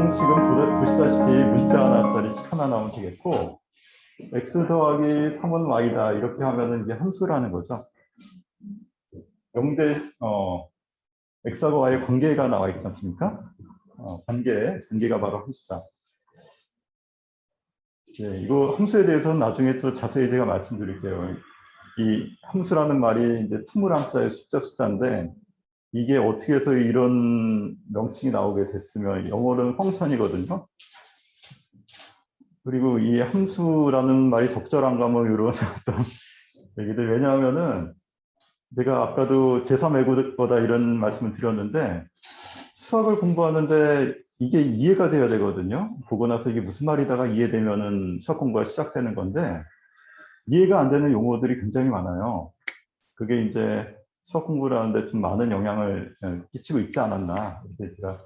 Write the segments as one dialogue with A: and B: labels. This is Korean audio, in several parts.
A: 방정식은 보시다시피 문자 하나짜리 식 하나 나오면 되겠고, x 더하기 3은 y다 이렇게 하면은 이게 함수라는 거죠. 0대 x하고 y의 관계가 나와 있지 않습니까? 관계가 바로 함수다. 네, 이거 함수에 대해서는 나중에 또 자세히 제가 말씀드릴게요. 이 함수라는 말이 이제 투물함자의 숫자인데, 이게 어떻게 해서 이런 명칭이 나오게 됐으면, 영어로는 펑션이거든요. 그리고 이 함수라는 말이 적절한가 뭐 이런 어떤 얘기들. 왜냐하면은 제가 아까도 제3외국어다 이런 말씀을 드렸는데, 수학을 공부하는데 이게 이해가 돼야 되거든요. 보고 나서 이게 무슨 말이다가 이해되면은 수학 공부가 시작되는 건데, 이해가 안 되는 용어들이 굉장히 많아요. 그게 이제 수학 공부를 하는데 좀 많은 영향을 끼치고 있지 않았나 이렇게 제가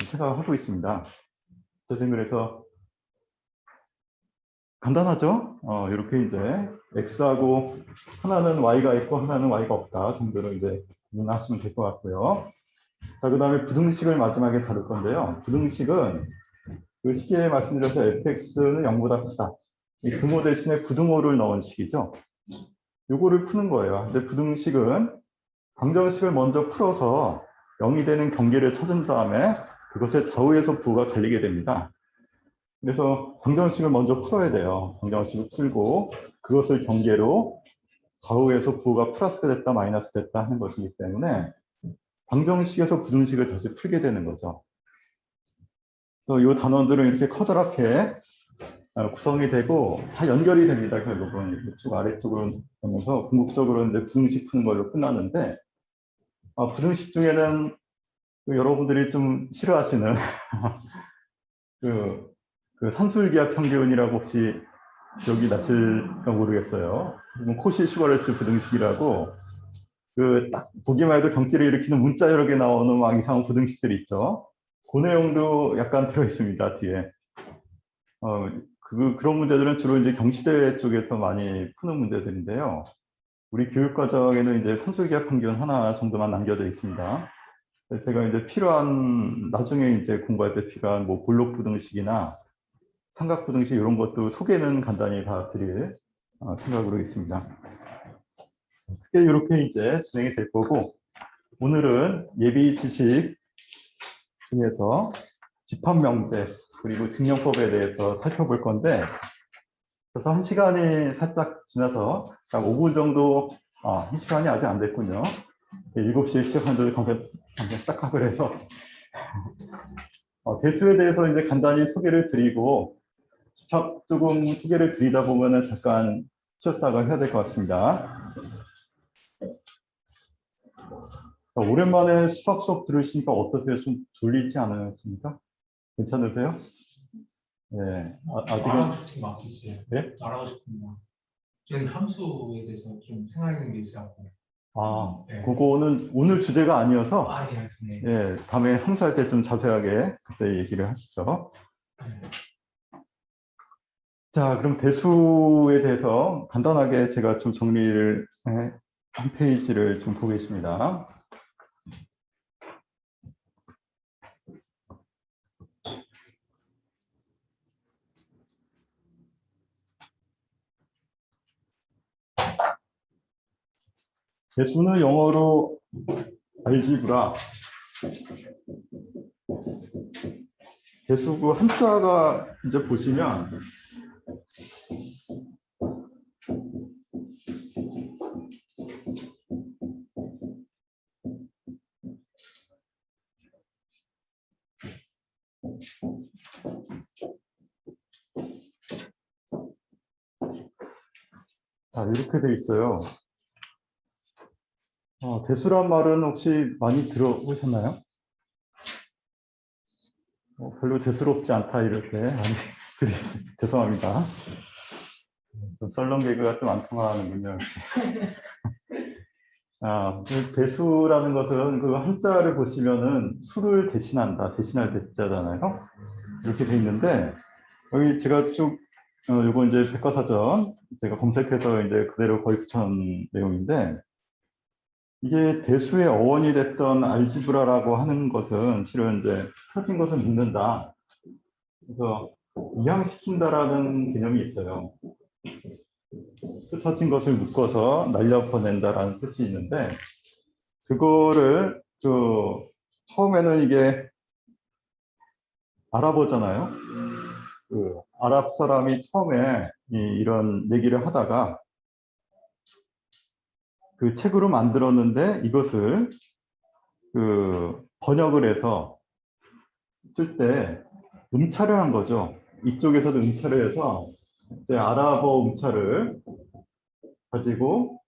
A: 생각하고 있습니다. 어쨌든 그래서 간단하죠? 이렇게 이제 x하고 하나는 y가 있고 하나는 y가 없다 정도로 이제 구분하시면 될 것 같고요. 자, 그 다음에 부등식을 마지막에 다룰 건데요. 부등식은 그 쉽게 말씀드려서 fx는 0보다 크다. 이 등호 대신에 부등호를 넣은 식이죠. 요거를 푸는 거예요. 근데 부등식은 방정식을 먼저 풀어서 0이 되는 경계를 찾은 다음에 그것의 좌우에서 부호가 갈리게 됩니다. 그래서 방정식을 먼저 풀어야 돼요. 방정식을 풀고 그것을 경계로 좌우에서 부호가 플러스가 됐다 마이너스 됐다 하는 것이기 때문에 방정식에서 부등식을 다시 풀게 되는 거죠. 그래서 이 단원들은 이렇게 커다랗게 구성이 되고 다 연결이 됩니다. 결국은 이쪽 아래쪽으로 하면서 궁극적으로 이제 부등식 푸는 걸로 끝나는데, 부등식 중에는 여러분들이 좀 싫어하시는 그 산술기하 평균이라고 혹시 기억이 나실까 모르겠어요. 코시 슈거레츠 부등식이라고 그 딱 보기만 해도 경기를 일으키는 문자 여러 개 나오는 막 이상한 부등식들이 있죠. 그 내용도 약간 들어 있습니다. 뒤에. 그런 문제들은 주로 이제 경시대 쪽에서 많이 푸는 문제들인데요. 우리 교육과정에는 이제 산술기하 평균 하나 정도만 남겨져 있습니다. 제가 이제 나중에 이제 공부할 때 필요한 뭐 볼록 부등식이나 삼각 부등식 이런 것도 소개는 간단히 다 드릴 생각으로 있습니다. 크게 이렇게 이제 진행이 될 거고, 오늘은 예비 지식 중에서 집합명제 그리고 증명법에 대해서 살펴볼 건데, 그래서 한 시간이 살짝 지나서 약 5분 정도, 한 시간이 아직 안 됐군요. 7시에 시작한 지 방금 시작하고 해서 대수에 대해서 이제 간단히 소개를 드리고, 집합 조금 소개를 드리다 보면은 잠깐 쉬었다가 해야 될 것 같습니다. 오랜만에 수학 수업 들으시니까 어떠세요? 좀 졸리지 않으십니까? 괜찮으세요? 네. 아직은.
B: 말하고 싶은 거 많겠어요.
A: 네?
B: 말하고 싶은 거. 저는 함수에 대해서 좀 생각하는 게 있어갖고.
A: 네. 그거는 오늘 주제가 아니어서,
B: 네.
A: 예, 다음에 함수할 때 좀 자세하게 그때 얘기를 하시죠.
B: 네.
A: 자, 그럼 대수에 대해서 간단하게 제가 좀 정리를, 한 페이지를 좀 보겠습니다. 대수는 영어로 알지브라. 대수 그 한자가 이제 보시면 이렇게 돼 있어요. 대수란 말은 혹시 많이 들어보셨나요? 별로 대수롭지 않다 이렇게 많이 죄송합니다. 좀 썰렁 개그가 좀 안 통하는군요. 그 대수라는 것은 그 한자를 보시면은 수를 대신한다, 대신할 대자잖아요. 이렇게 돼 있는데, 여기 제가 쭉 요거 이제 백과사전 제가 검색해서 이제 그대로 거의 붙여놓은 내용인데, 이게 대수의 어원이 됐던 알지브라라고 하는 것은 실은 이제 펴진 것을 묶는다. 그래서 이양시킨다라는 개념이 있어요. 흩어진 것을 묶어서 날려보낸다라는 뜻이 있는데, 그거를 처음에는 이게 알아보잖아요. 그 아랍 사람이 처음에 이런 얘기를 하다가 그 책으로 만들었는데, 이것을 그 번역을 해서 쓸 때 음차를 한 거죠. 이쪽에서도 음차를 해서 이제 아랍어 음차를 가지고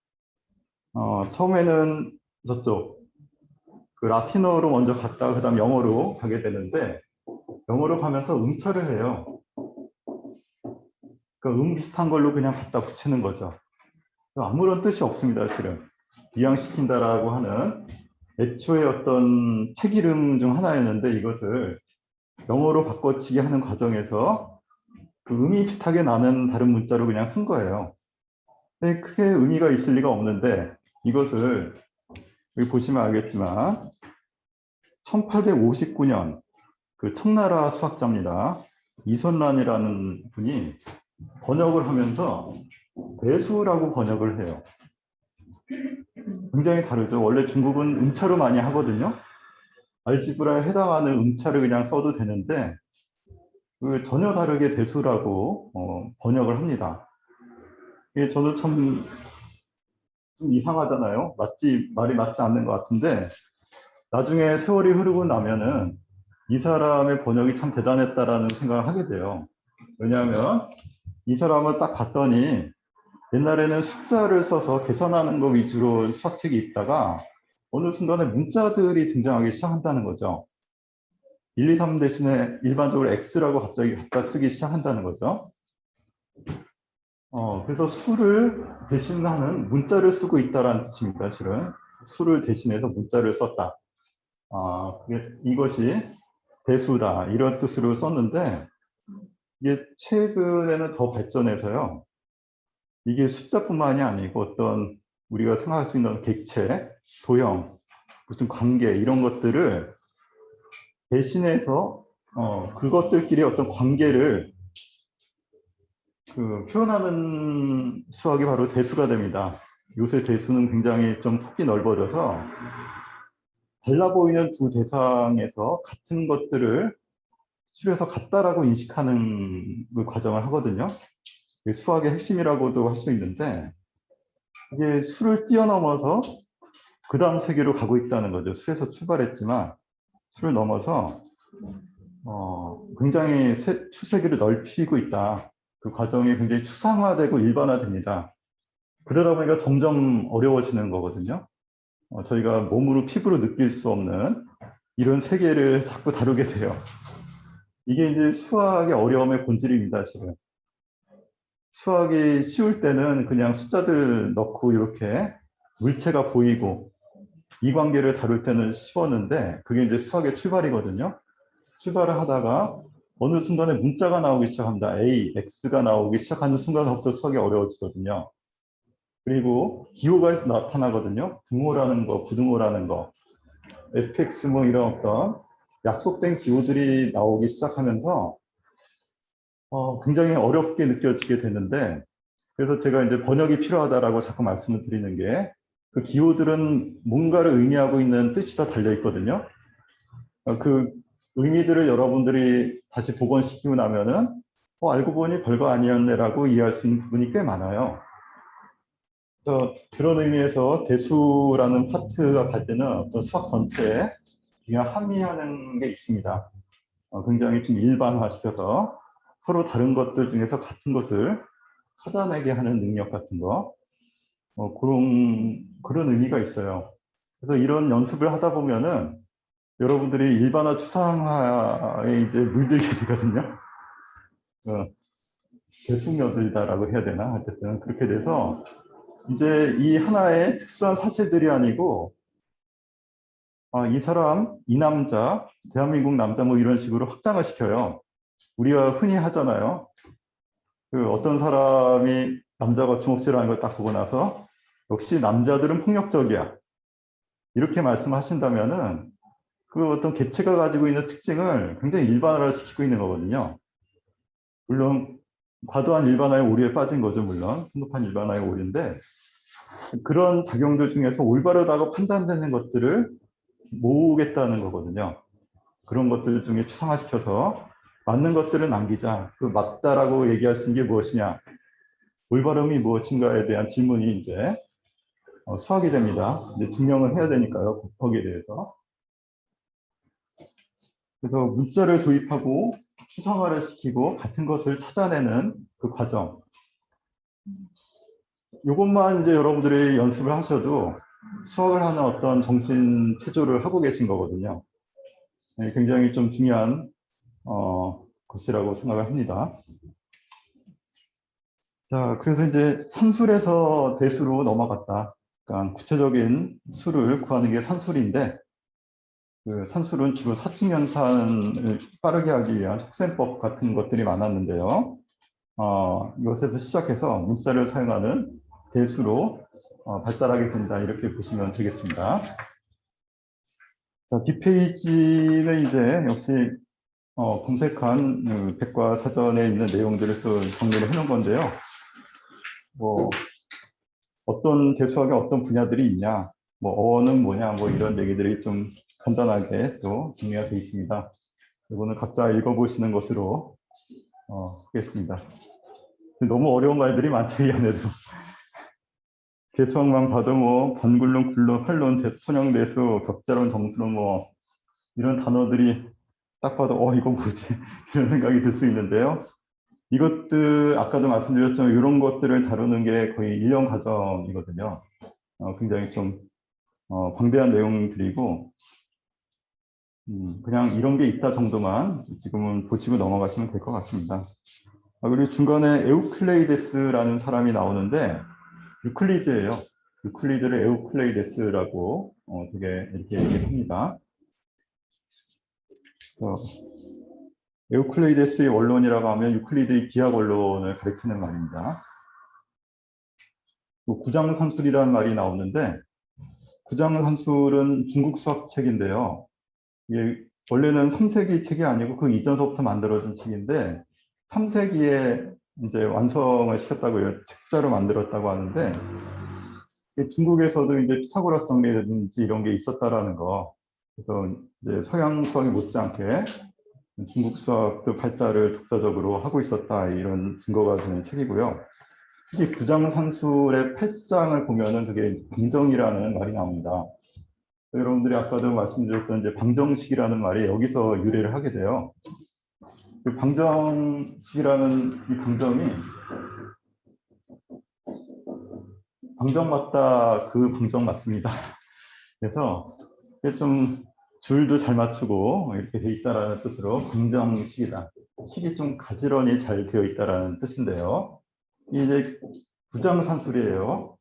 A: 처음에는 저쪽 그 라틴어로 먼저 갔다가 그다음 영어로 가게 되는데, 영어로 가면서 음차를 해요. 그러니까 비슷한 걸로 그냥 갖다 붙이는 거죠. 아무런 뜻이 없습니다, 실은. 이양시킨다라고 하는 애초에 어떤 책 이름 중 하나였는데, 이것을 영어로 바꿔치기 하는 과정에서 그 의미 비슷하게 나는 다른 문자로 그냥 쓴 거예요. 근데 크게 의미가 있을 리가 없는데, 이것을 여기 보시면 알겠지만 1859년 그 청나라 수학자입니다. 이선란이라는 분이 번역을 하면서 배수라고 번역을 해요. 굉장히 다르죠. 원래 중국은 음차로 많이 하거든요. 알지브라에 해당하는 음차를 그냥 써도 되는데, 그 전혀 다르게 대수라고 번역을 합니다. 이게 저도 참 좀 이상하잖아요. 말이 맞지 않는 것 같은데, 나중에 세월이 흐르고 나면은 이 사람의 번역이 참 대단했다라는 생각을 하게 돼요. 왜냐하면 이 사람을 딱 봤더니 옛날에는 숫자를 써서 계산하는 거 위주로 수학책이 있다가 어느 순간에 문자들이 등장하기 시작한다는 거죠. 1, 2, 3 대신에 일반적으로 X라고 갑자기 갖다 쓰기 시작한다는 거죠. 그래서 수를 대신하는 문자를 쓰고 있다는 뜻입니다, 실은. 수를 대신해서 문자를 썼다. 이것이 대수다, 이런 뜻으로 썼는데, 이게 최근에는 더 발전해서요. 이게 숫자뿐만이 아니고 어떤 우리가 생각할 수 있는 객체, 도형, 무슨 관계, 이런 것들을 대신해서 그것들끼리 어떤 관계를 표현하는 수학이 바로 대수가 됩니다. 요새 대수는 굉장히 좀 폭이 넓어져서 달라 보이는 두 대상에서 같은 것들을 추려서 같다라고 인식하는 그 과정을 하거든요. 수학의 핵심이라고도 할 수 있는데, 이게 수를 뛰어넘어서 그 다음 세계로 가고 있다는 거죠. 수에서 출발했지만 수를 넘어서 굉장히 추세계를 넓히고 있다. 그 과정이 굉장히 추상화되고 일반화됩니다. 그러다 보니까 점점 어려워지는 거거든요. 저희가 몸으로 피부로 느낄 수 없는 이런 세계를 자꾸 다루게 돼요. 이게 이제 수학의 어려움의 본질입니다, 실은. 수학이 쉬울 때는 그냥 숫자들 넣고 이렇게 물체가 보이고 이 관계를 다룰 때는 쉬웠는데, 그게 이제 수학의 출발이거든요. 출발을 하다가 어느 순간에 문자가 나오기 시작합니다. A, X가 나오기 시작하는 순간부터 수학이 어려워지거든요. 그리고 기호가 나타나거든요. 등호라는 거, 부등호라는 거, fx 뭐 이런 어떤 약속된 기호들이 나오기 시작하면서 굉장히 어렵게 느껴지게 되는데, 그래서 제가 이제 번역이 필요하다라고 자꾸 말씀을 드리는 게, 그 기호들은 뭔가를 의미하고 있는 뜻이 다 달려 있거든요. 그 의미들을 여러분들이 다시 복원시키고 나면은 알고 보니 별거 아니었네라고 이해할 수 있는 부분이 꽤 많아요. 그래서 그런 의미에서 대수라는 파트가 가지는 어떤 수학 전체에 중요한 함의하는 게 있습니다. 굉장히 좀 일반화시켜서 서로 다른 것들 중에서 같은 것을 찾아내게 하는 능력 같은 거, 그런 의미가 있어요. 그래서 이런 연습을 하다 보면은 여러분들이 일반화 추상화에 이제 물들게 되거든요. 계속여들다라고 해야 되나? 어쨌든 그렇게 돼서 이제 이 하나의 특수한 사실들이 아니고, 이 사람, 이 남자, 대한민국 남자 뭐 이런 식으로 확장을 시켜요. 우리가 흔히 하잖아요. 그 어떤 사람이 남자가 주먹질하는 걸 딱 보고 나서 역시 남자들은 폭력적이야, 이렇게 말씀하신다면은 그 어떤 개체가 가지고 있는 특징을 굉장히 일반화시키고 있는 거거든요. 물론 과도한 일반화의 오류에 빠진 거죠. 물론 성급한 일반화의 오류인데 그런 작용들 중에서 올바르다고 판단되는 것들을 모으겠다는 거거든요. 그런 것들 중에 추상화시켜서 맞는 것들을 남기자. 그 맞다라고 얘기할 수 있는 게 무엇이냐, 올바름이 무엇인가에 대한 질문이 이제 수학이 됩니다. 이제 증명을 해야 되니까요. 거기에 대해서. 그래서 문자를 도입하고 추상화를 시키고 같은 것을 찾아내는 그 과정. 이것만 이제 여러분들이 연습을 하셔도 수학을 하는 어떤 정신 체조를 하고 계신 거거든요. 네, 굉장히 좀 중요한 것이라고 생각을 합니다. 자, 그래서 이제 산술에서 대수로 넘어갔다. 그러니까 구체적인 수를 구하는 게 산술인데, 그 산술은 주로 사칙연산을 빠르게 하기 위한 속셈법 같은 것들이 많았는데요. 이것에서 시작해서 문자를 사용하는 대수로 발달하게 된다, 이렇게 보시면 되겠습니다. 자, 뒷페이지는 이제 역시 검색한 백과사전에 있는 내용들을 또 정리를 해놓은 건데요. 뭐 어떤 대수학에 어떤 분야들이 있냐, 뭐 어원은 뭐냐, 뭐 이런 얘기들이 좀 간단하게 또 정리가 되어 있습니다. 이거는 각자 읽어보시는 것으로 하겠습니다. 너무 어려운 말들이 많죠, 이 안에도. 개수학만 봐도 뭐 반굴론, 굴론, 활론, 대포형대수, 격자론, 정수론 뭐 이런 단어들이 딱 봐도 이거 뭐지? 이런 생각이 들 수 있는데요. 이것들 아까도 말씀드렸지만 이런 것들을 다루는 게 거의 1년 과정이거든요. 굉장히 좀 방대한 내용들이고 그냥 이런 게 있다 정도만 지금은 보시고 넘어가시면 될 것 같습니다. 그리고 중간에 에우클레이데스라는 사람이 나오는데 유클리드예요. 유클리드를 에우클레이데스라고 되게 이렇게 얘기를 합니다. 에우클레이데스의 원론이라고 하면 유클리드의 기하 원론을 가리키는 말입니다. 구장산술이라는 말이 나오는데 구장산술은 중국 수학 책인데요. 이게 원래는 3세기 책이 아니고 그 이전서부터 만들어진 책인데 3세기에 이제 완성을 시켰다고 책자로 만들었다고 하는데 중국에서도 이제 피타고라스 정리라든지 이런 게 있었다라는 거. 그래서 이제 서양 수학이 못지않게 중국 수학도 발달을 독자적으로 하고 있었다, 이런 증거가 되는 책이고요. 특히 구장산술의 8장을 보면은 그게 방정이라는 말이 나옵니다. 여러분들이 아까도 말씀드렸던 이제 방정식이라는 말이 여기서 유래를 하게 돼요. 그 방정식이라는 이 방정이 방정 맞다, 그 방정 맞습니다. 그래서 이게 좀 줄도 잘 맞추고 이렇게 돼 있다라는 뜻으로 방정식이다. 식이 좀 가지런히 잘 되어 있다라는 뜻인데요. 이제 구장산술이에요.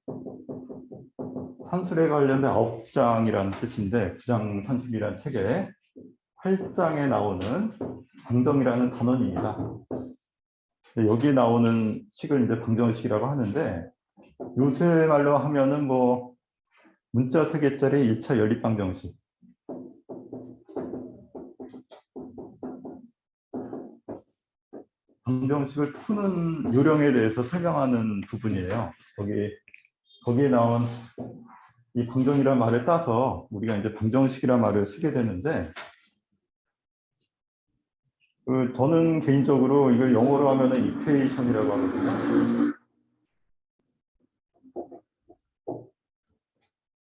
A: 산술에 관련된 9장이라는 뜻인데 구장산술이라는 책에 8장에 나오는 방정이라는 단원입니다. 여기에 나오는 식을 이제 방정식이라고 하는데 요새 말로 하면은 뭐 문자 3개짜리 1차 연립방정식, 방정식을 푸는 요령에 대해서 설명하는 부분이에요. 거기에 나온 이 방정이라는 말을 따서 우리가 이제 방정식이라는 말을 쓰게 되는데 저는 개인적으로 이걸 영어로 하면은 이퀘이션이라고 하거든요.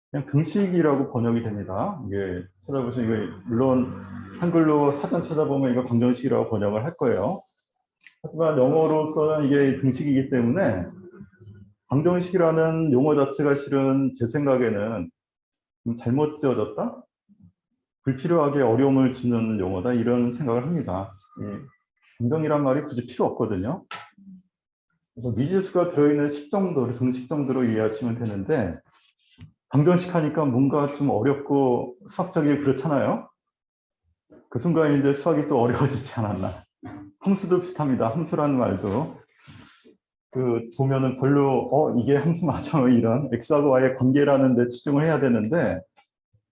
A: 그냥 등식이라고 번역이 됩니다. 이게 찾아보시면 이거 물론 한글로 사전 찾아보면 이거 방정식이라고 번역을 할 거예요. 하지만 영어로서는 이게 등식이기 때문에 방정식이라는 용어 자체가 실은 제 생각에는 좀 잘못 지어졌다? 불필요하게 어려움을 주는 용어다, 이런 생각을 합니다. 방정이란 말이 굳이 필요 없거든요. 그래서 미지수가 들어있는 식정도를 등식정도로 이해하시면 되는데 방정식 하니까 뭔가 좀 어렵고 수학적이고 그렇잖아요. 그 순간 이제 수학이 또 어려워지지 않았나. 함수도 비슷합니다. 함수라는 말도 보면은 별로 이게 함수 맞아, 이런 x하고 y의 관계라는 데 치중을 해야 되는데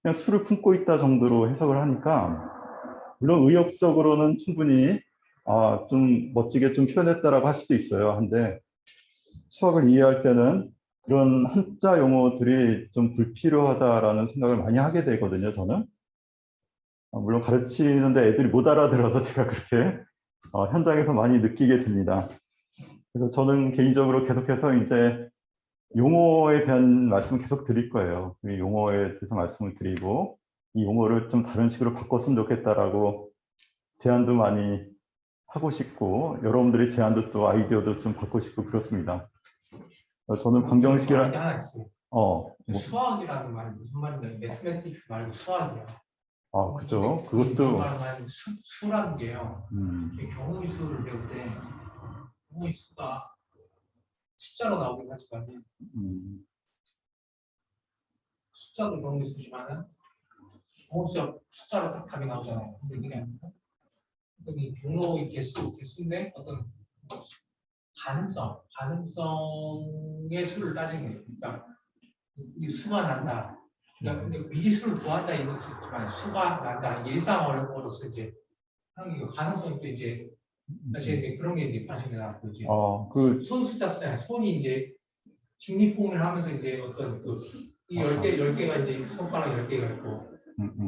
A: 그냥 수를 품고 있다 정도로 해석을 하니까 물론 의욕적으로는 충분히 좀 멋지게 좀 표현했다라고 할 수도 있어요. 한데 수학을 이해할 때는 그런 한자 용어들이 좀 불필요하다라는 생각을 많이 하게 되거든요, 저는. 물론 가르치는데 애들이 못 알아들어서 제가 그렇게 현장에서 많이 느끼게 됩니다. 그래서 저는 개인적으로 계속해서 이제 용어에 대한 말씀을 계속 드릴 거예요. 이 용어에 대해서 말씀을 드리고 이 용어를 좀 다른 식으로 바꿨으면 좋겠다라고 제안도 많이 하고 싶고 여러분들이 제안도 또 아이디어도 좀 받고 싶고 그렇습니다. 저는
B: 말이
A: 방정식이라
B: 하나 있어요.
A: 뭐,
B: 수학이라는 말이 무슨 말인가요? 매스매틱스 말고 수학이야.
A: 그죠.
B: 그런
A: 그것도
B: 말은 수라는 게요.
A: 음,
B: 경우의 수를 배울 때 경우의 수가 숫자로 나오긴 하지만
A: 음,
B: 숫자도 경우의 수지만은 경우의 수가 숫자로 딱 답이 나오잖아요. 근데 그게 아니고 이 경로의 개수인데 어떤 가능성의 수를 따지는 거예요. 그러니까 이 수가 난다. 그러니까 근데 미지수를 구한다 이런 것도 있지만 수가 난다. 일상어로서 이제 하는 게 가능성이 또 이제 사실 이제 그런 게 이제 관심이 나고 이제 손 숫자 쓰잖아요. 손이 이제 직립봉을 하면서 이제 어떤 이 10개가 이제 손가락 10개가 있고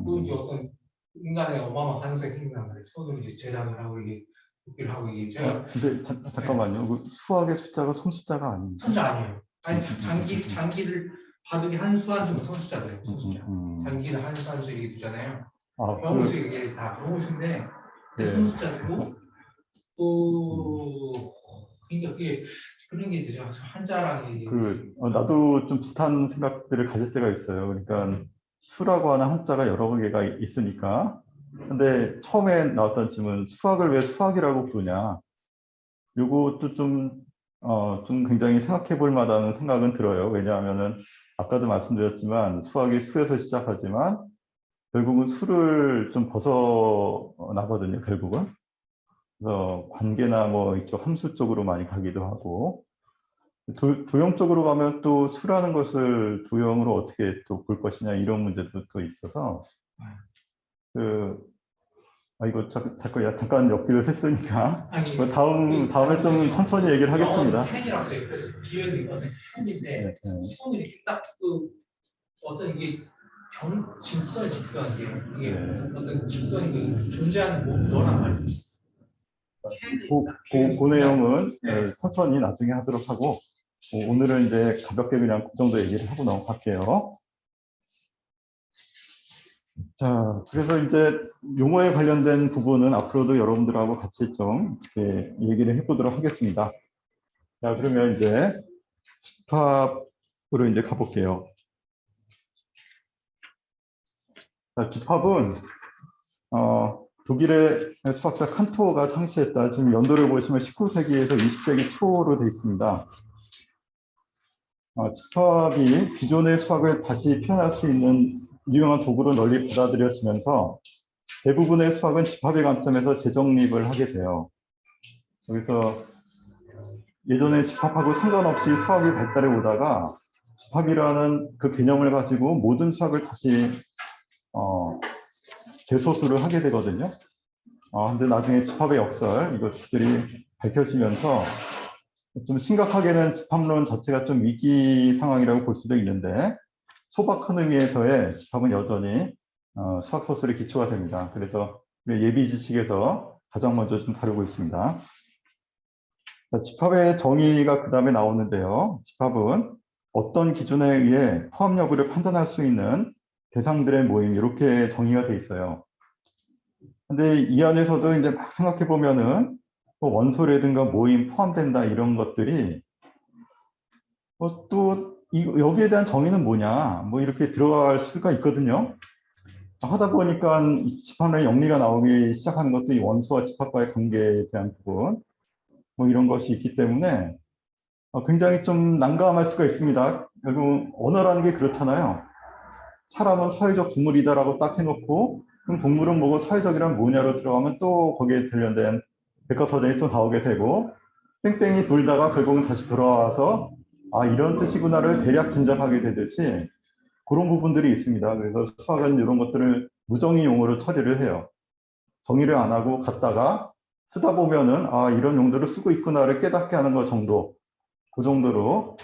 B: 또 이제 어떤 인간의 어마어마한 가능성이 생긴단 말이에요. 손으로 이제 제작을 하고 이게 복기를 하고 이게 제가
A: 근데 잠깐만요. 그 수학의 숫자가 손숫자가 아닙니다.
B: 손자 아니에요. 아니 장기를 바둑이 한 수 한 수는 손숫자들이에요. 손숫자. 장기를 한 수 한 수 이렇게 두잖아요. 경우수 이게 다 경우수인데 손숫자고 그러니까 그게 그런 게 이제 한자랑
A: 나도 좀 비슷한 생각들을 가질 때가 있어요. 그러니까 수라고 하는 한자가 여러 개가 있으니까. 근데 처음에 나왔던 질문, 수학을 왜 수학이라고 부르냐? 이것도 좀 굉장히 생각해 볼 만하다는 생각은 들어요. 왜냐하면은 아까도 말씀드렸지만 수학이 수에서 시작하지만 결국은 수를 좀 벗어나거든요. 결국은. 그래서 관계나 뭐 이쪽 함수 쪽으로 많이 가기도 하고 도형 쪽으로 가면 또 수라는 것을 도형으로 어떻게 또 볼 것이냐 이런 문제도 또 있어서 이거 잠깐 옆뒤를 샜으니까 다음에 좀 천천히 얘기를 하겠습니다.
B: 펜이라고 써요. 그래서 비율이 손인데 손이 이렇게 딱그 어떤 이게 직선 이게 어떤 직선이 존재하는 뭐란 말이에요.
A: 그 내용은 천천히 나중에 하도록 하고 오늘은 이제 가볍게 그냥 그 정도 얘기를 하고 넘어갈게요. 자, 그래서 이제 용어에 관련된 부분은 앞으로도 여러분들하고 같이 좀 얘기를 해보도록 하겠습니다. 자, 그러면 이제 집합으로 이제 가볼게요. 자, 집합은 독일의 수학자 칸토가 창시했다. 지금 연도를 보시면 19세기에서 20세기 초로 되어 있습니다. 집합이 기존의 수학을 다시 표현할 수 있는 유용한 도구로 널리 받아들여지면서 대부분의 수학은 집합의 관점에서 재정립을 하게 돼요. 그래서 예전에 집합하고 상관없이 수학이 발달해 오다가 집합이라는 그 개념을 가지고 모든 수학을 다시 재소수를 하게 되거든요. 근데 나중에 집합의 역설 이것들이 밝혀지면서 좀 심각하게는 집합론 자체가 좀 위기 상황이라고 볼 수도 있는데 소박한 의미에서의 집합은 여전히 수학 소설의 기초가 됩니다. 그래서 예비 지식에서 가장 먼저 좀 다루고 있습니다. 자, 집합의 정의가 그 다음에 나오는데요. 집합은 어떤 기준에 의해 포함 여부를 판단할 수 있는 대상들의 모임 이렇게 정의가 돼 있어요. 근데 이 안에서도 이제 막 생각해 보면은 뭐 원소라든가 모임 포함된다 이런 것들이 또 여기에 대한 정의는 뭐냐 뭐 이렇게 들어갈 수가 있거든요. 하다 보니까 이 집합의 영리가 나오기 시작하는 것도 이 원소와 집합과의 관계에 대한 부분 뭐 이런 것이 있기 때문에 굉장히 좀 난감할 수가 있습니다. 결국 언어라는 게 그렇잖아요. 사람은 사회적 동물이다라고 딱 해놓고 그럼 동물은 뭐고 사회적이란 뭐냐로 들어가면 또 거기에 관련된 백과사전이 또 나오게 되고 뺑뺑이 돌다가 결국은 다시 돌아와서 이런 뜻이구나를 대략 짐작하게 되듯이 그런 부분들이 있습니다. 그래서 수학은 이런 것들을 무정의 용어로 처리를 해요. 정의를 안 하고 갔다가 쓰다 보면은 아, 이런 용도를 쓰고 있구나를 깨닫게 하는 것 정도, 그 정도로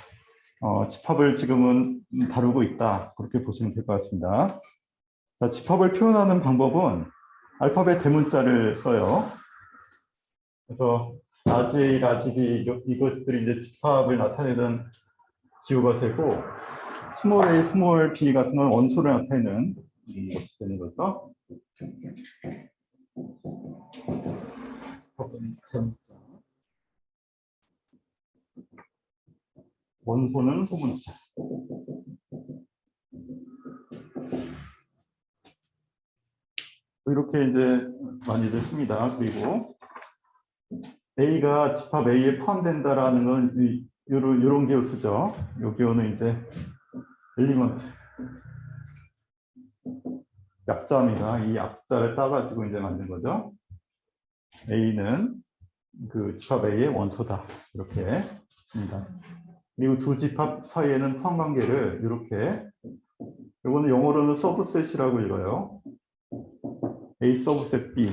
A: 집합을 지금은 다루고 있다. 그렇게 보시면 될 것 같습니다. 자, 집합을 표현하는 방법은 알파벳 대문자를 써요. 그래서 라지, 라지비 이것들이 이제 집합을 나타내는 기호가 되고, 스몰 a, 스몰 b 같은 건 원소를 나타내는 것이 되는 거죠. 원소는 소문자. 이렇게 이제 많이들 씁니다. 그리고 A가 집합 A에 포함된다라는 건 이런 기호 쓰죠. 이 기호는 이제 엘리먼트 약자입니다. 이 약자를 따가지고 이제 만든 거죠. A는 그 집합 A의 원소다. 이렇게 씁니다. 그리고 두 집합 사이에는 포함 관계를 이렇게, 이거는 영어로는 서브셋이라고 읽어요. A 서브셋 B,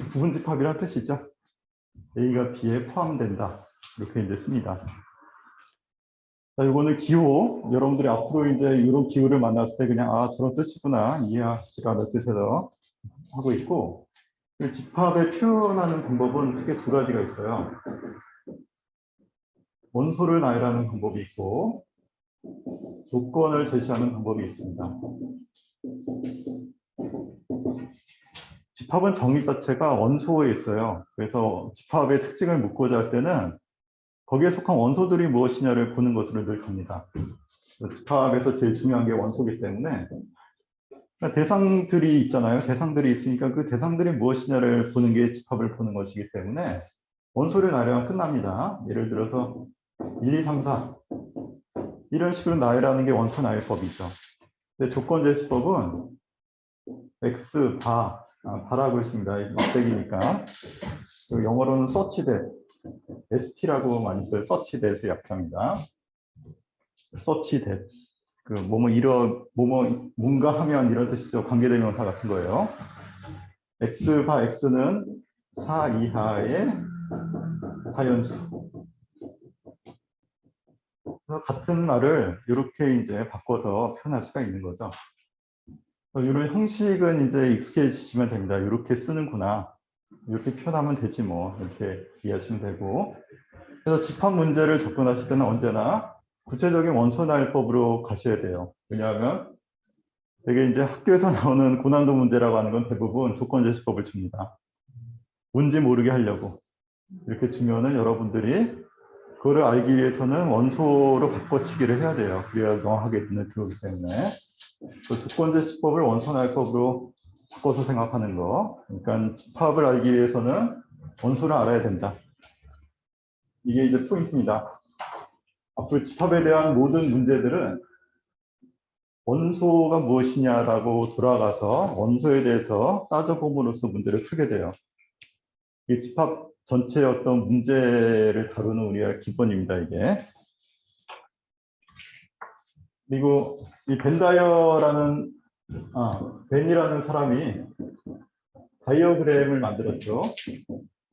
A: 부분 집합이란 뜻이죠. A가 B에 포함된다. 이렇게 이제 씁니다. 자, 이거는 기호. 여러분들이 앞으로 이제 이런 기호를 만났을 때 그냥 아, 저런 뜻이구나 이해하시라는 뜻에서 하고 있고, 집합을 표현하는 방법은 크게 두 가지가 있어요. 원소를 나열하는 방법이 있고 조건을 제시하는 방법이 있습니다. 집합은 정의 자체가 원소에 있어요. 그래서 집합의 특징을 묻고자 할 때는 거기에 속한 원소들이 무엇이냐를 보는 것으로 늘 갑니다. 집합에서 제일 중요한 게 원소이기 때문에 대상들이 있잖아요. 대상들이 있으니까 그 대상들이 무엇이냐를 보는 게 집합을 보는 것이기 때문에 원소를 나열하면 끝납니다. 예를 들어서 1, 2, 3, 4 이런 식으로 나열하는 게 원소 나열법이죠. 근데 조건 제시법은 X, 바라고 있습니다. 막대기니까. 영어로는 search that, ST라고 많이 써요. search that의 약자입니다. search that. 그 뭔가 하면 이런 뜻이죠. 관계대명사 같은 거예요. X는 4 이하의 사연수. 같은 말을 이렇게 이제 바꿔서 표현할 수가 있는 거죠. 이런 형식은 이제 익숙해지시면 됩니다. 이렇게 쓰는구나. 이렇게 표현하면 되지 뭐. 이렇게 이해하시면 되고. 그래서 집합 문제를 접근하실 때는 언제나 구체적인 원소 나열법으로 가셔야 돼요. 왜냐하면 되게 이제 학교에서 나오는 고난도 문제라고 하는 건 대부분 조건 제시법을 줍니다. 뭔지 모르게 하려고. 이렇게 주면은 여러분들이 그거를 알기 위해서는 원소로 바꿔치기를 해야 돼요. 그래야 명확하게 눈에 들어오기 때문에. 그 조건 제시법을 원소 나열법으로 바꿔서 생각하는 거. 그러니까 집합을 알기 위해서는 원소를 알아야 된다. 이게 이제 포인트입니다. 앞으로 집합에 대한 모든 문제들은 원소가 무엇이냐라고 돌아가서 원소에 대해서 따져봄으로써 문제를 풀게 돼요. 이 집합 전체의 어떤 문제를 다루는 우리의 기본입니다, 이게. 그리고 이 벤이라는 사람이 다이어그램을 만들었죠.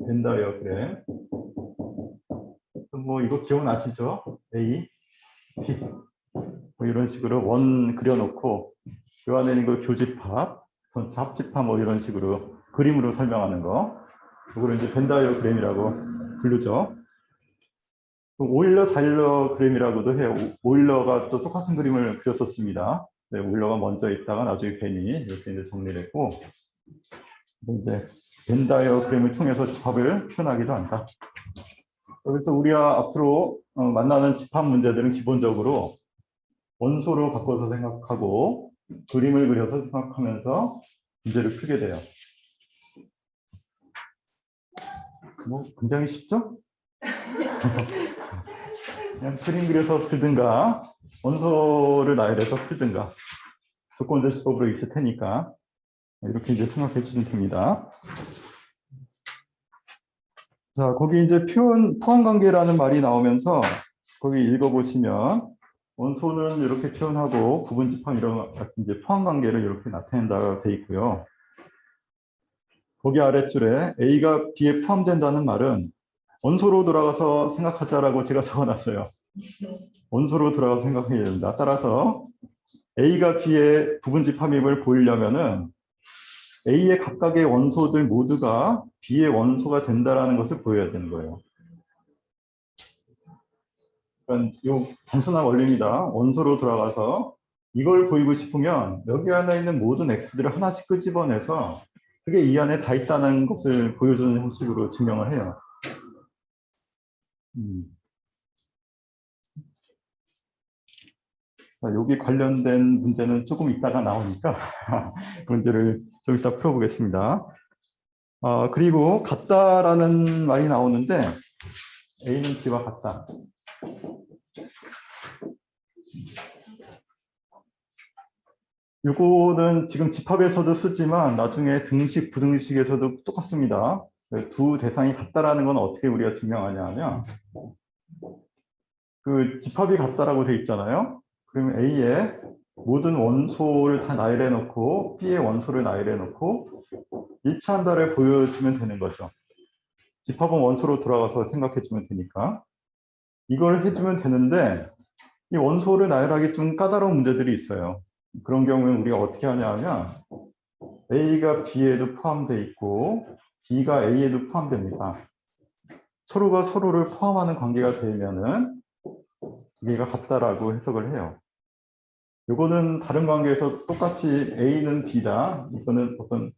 A: 벤 다이어그램. 뭐 이거 기억나시죠? A, B. 뭐 이런 식으로 원 그려놓고 그 안에 이거 교집합, 전체 합집합 뭐 이런 식으로 그림으로 설명하는 거. 그걸 이제 벤 다이어그램이라고 부르죠. 오일러 다이어그램이라고도 해요. 오일러가 또 똑같은 그림을 그렸었습니다. 네, 오일러가 먼저 있다가 나중에 벤이 이렇게 이제 정리를 했고, 이제 벤 다이어그램을 통해서 집합을 표현하기도 한다. 그래서 우리가 앞으로 만나는 집합 문제들은 기본적으로 원소로 바꿔서 생각하고 그림을 그려서 생각하면서 문제를 풀게 돼요. 뭐 굉장히 쉽죠? 그냥 그림 그려서 풀든가 원소를 나열해서 풀든가 조건 제시법으로 있을 테니까 이렇게 이제 생각해 주시면 됩니다. 자, 거기 이제 포함 관계라는 말이 나오면서 거기 읽어보시면 원소는 이렇게 표현하고 부분 집합 이런 이제 포함 관계를 이렇게 나타낸다고 되어 있고요. 거기 아랫줄에 A가 B에 포함된다는 말은 원소로 돌아가서 생각하자라고 제가 적어놨어요. 원소로 돌아가서 생각해야 된다. 따라서 A가 B의 부분집합임을 보이려면은 A의 각각의 원소들 모두가 B의 원소가 된다라는 것을 보여야 되는 거예요. 그러니까 이 단순한 원리입니다. 원소로 돌아가서 이걸 보이고 싶으면 여기 안에 있는 모든 X들을 하나씩 끄집어내서 그게 이 안에 다 있다는 것을 보여주는 형식으로 증명을 해요. 자, 여기 관련된 문제는 조금 이따가 나오니까 문제를 좀 이따 풀어보겠습니다. 그리고 같다라는 말이 나오는데 A는 B와 같다. 이거는 지금 집합에서도 쓰지만 나중에 등식, 부등식에서도 똑같습니다. 두 대상이 같다라는 건 어떻게 우리가 증명하냐 하면 그 집합이 같다라고 돼 있잖아요. 그러면 A의 모든 원소를 다 나열해 놓고 B의 원소를 나열해 놓고 일치한다를 보여주면 되는 거죠. 집합은 원소로 돌아가서 생각해 주면 되니까 이걸 해주면 되는데 이 원소를 나열하기 좀 까다로운 문제들이 있어요. 그런 경우는 우리가 어떻게 하냐 하면 A가 B에도 포함되어 있고 B가 A에도 포함됩니다. 서로가 서로를 포함하는 관계가 되면은 두 개가 같다라고 해석을 해요. 이거는 다른 관계에서 똑같이 A는 B다. 이거는 어떤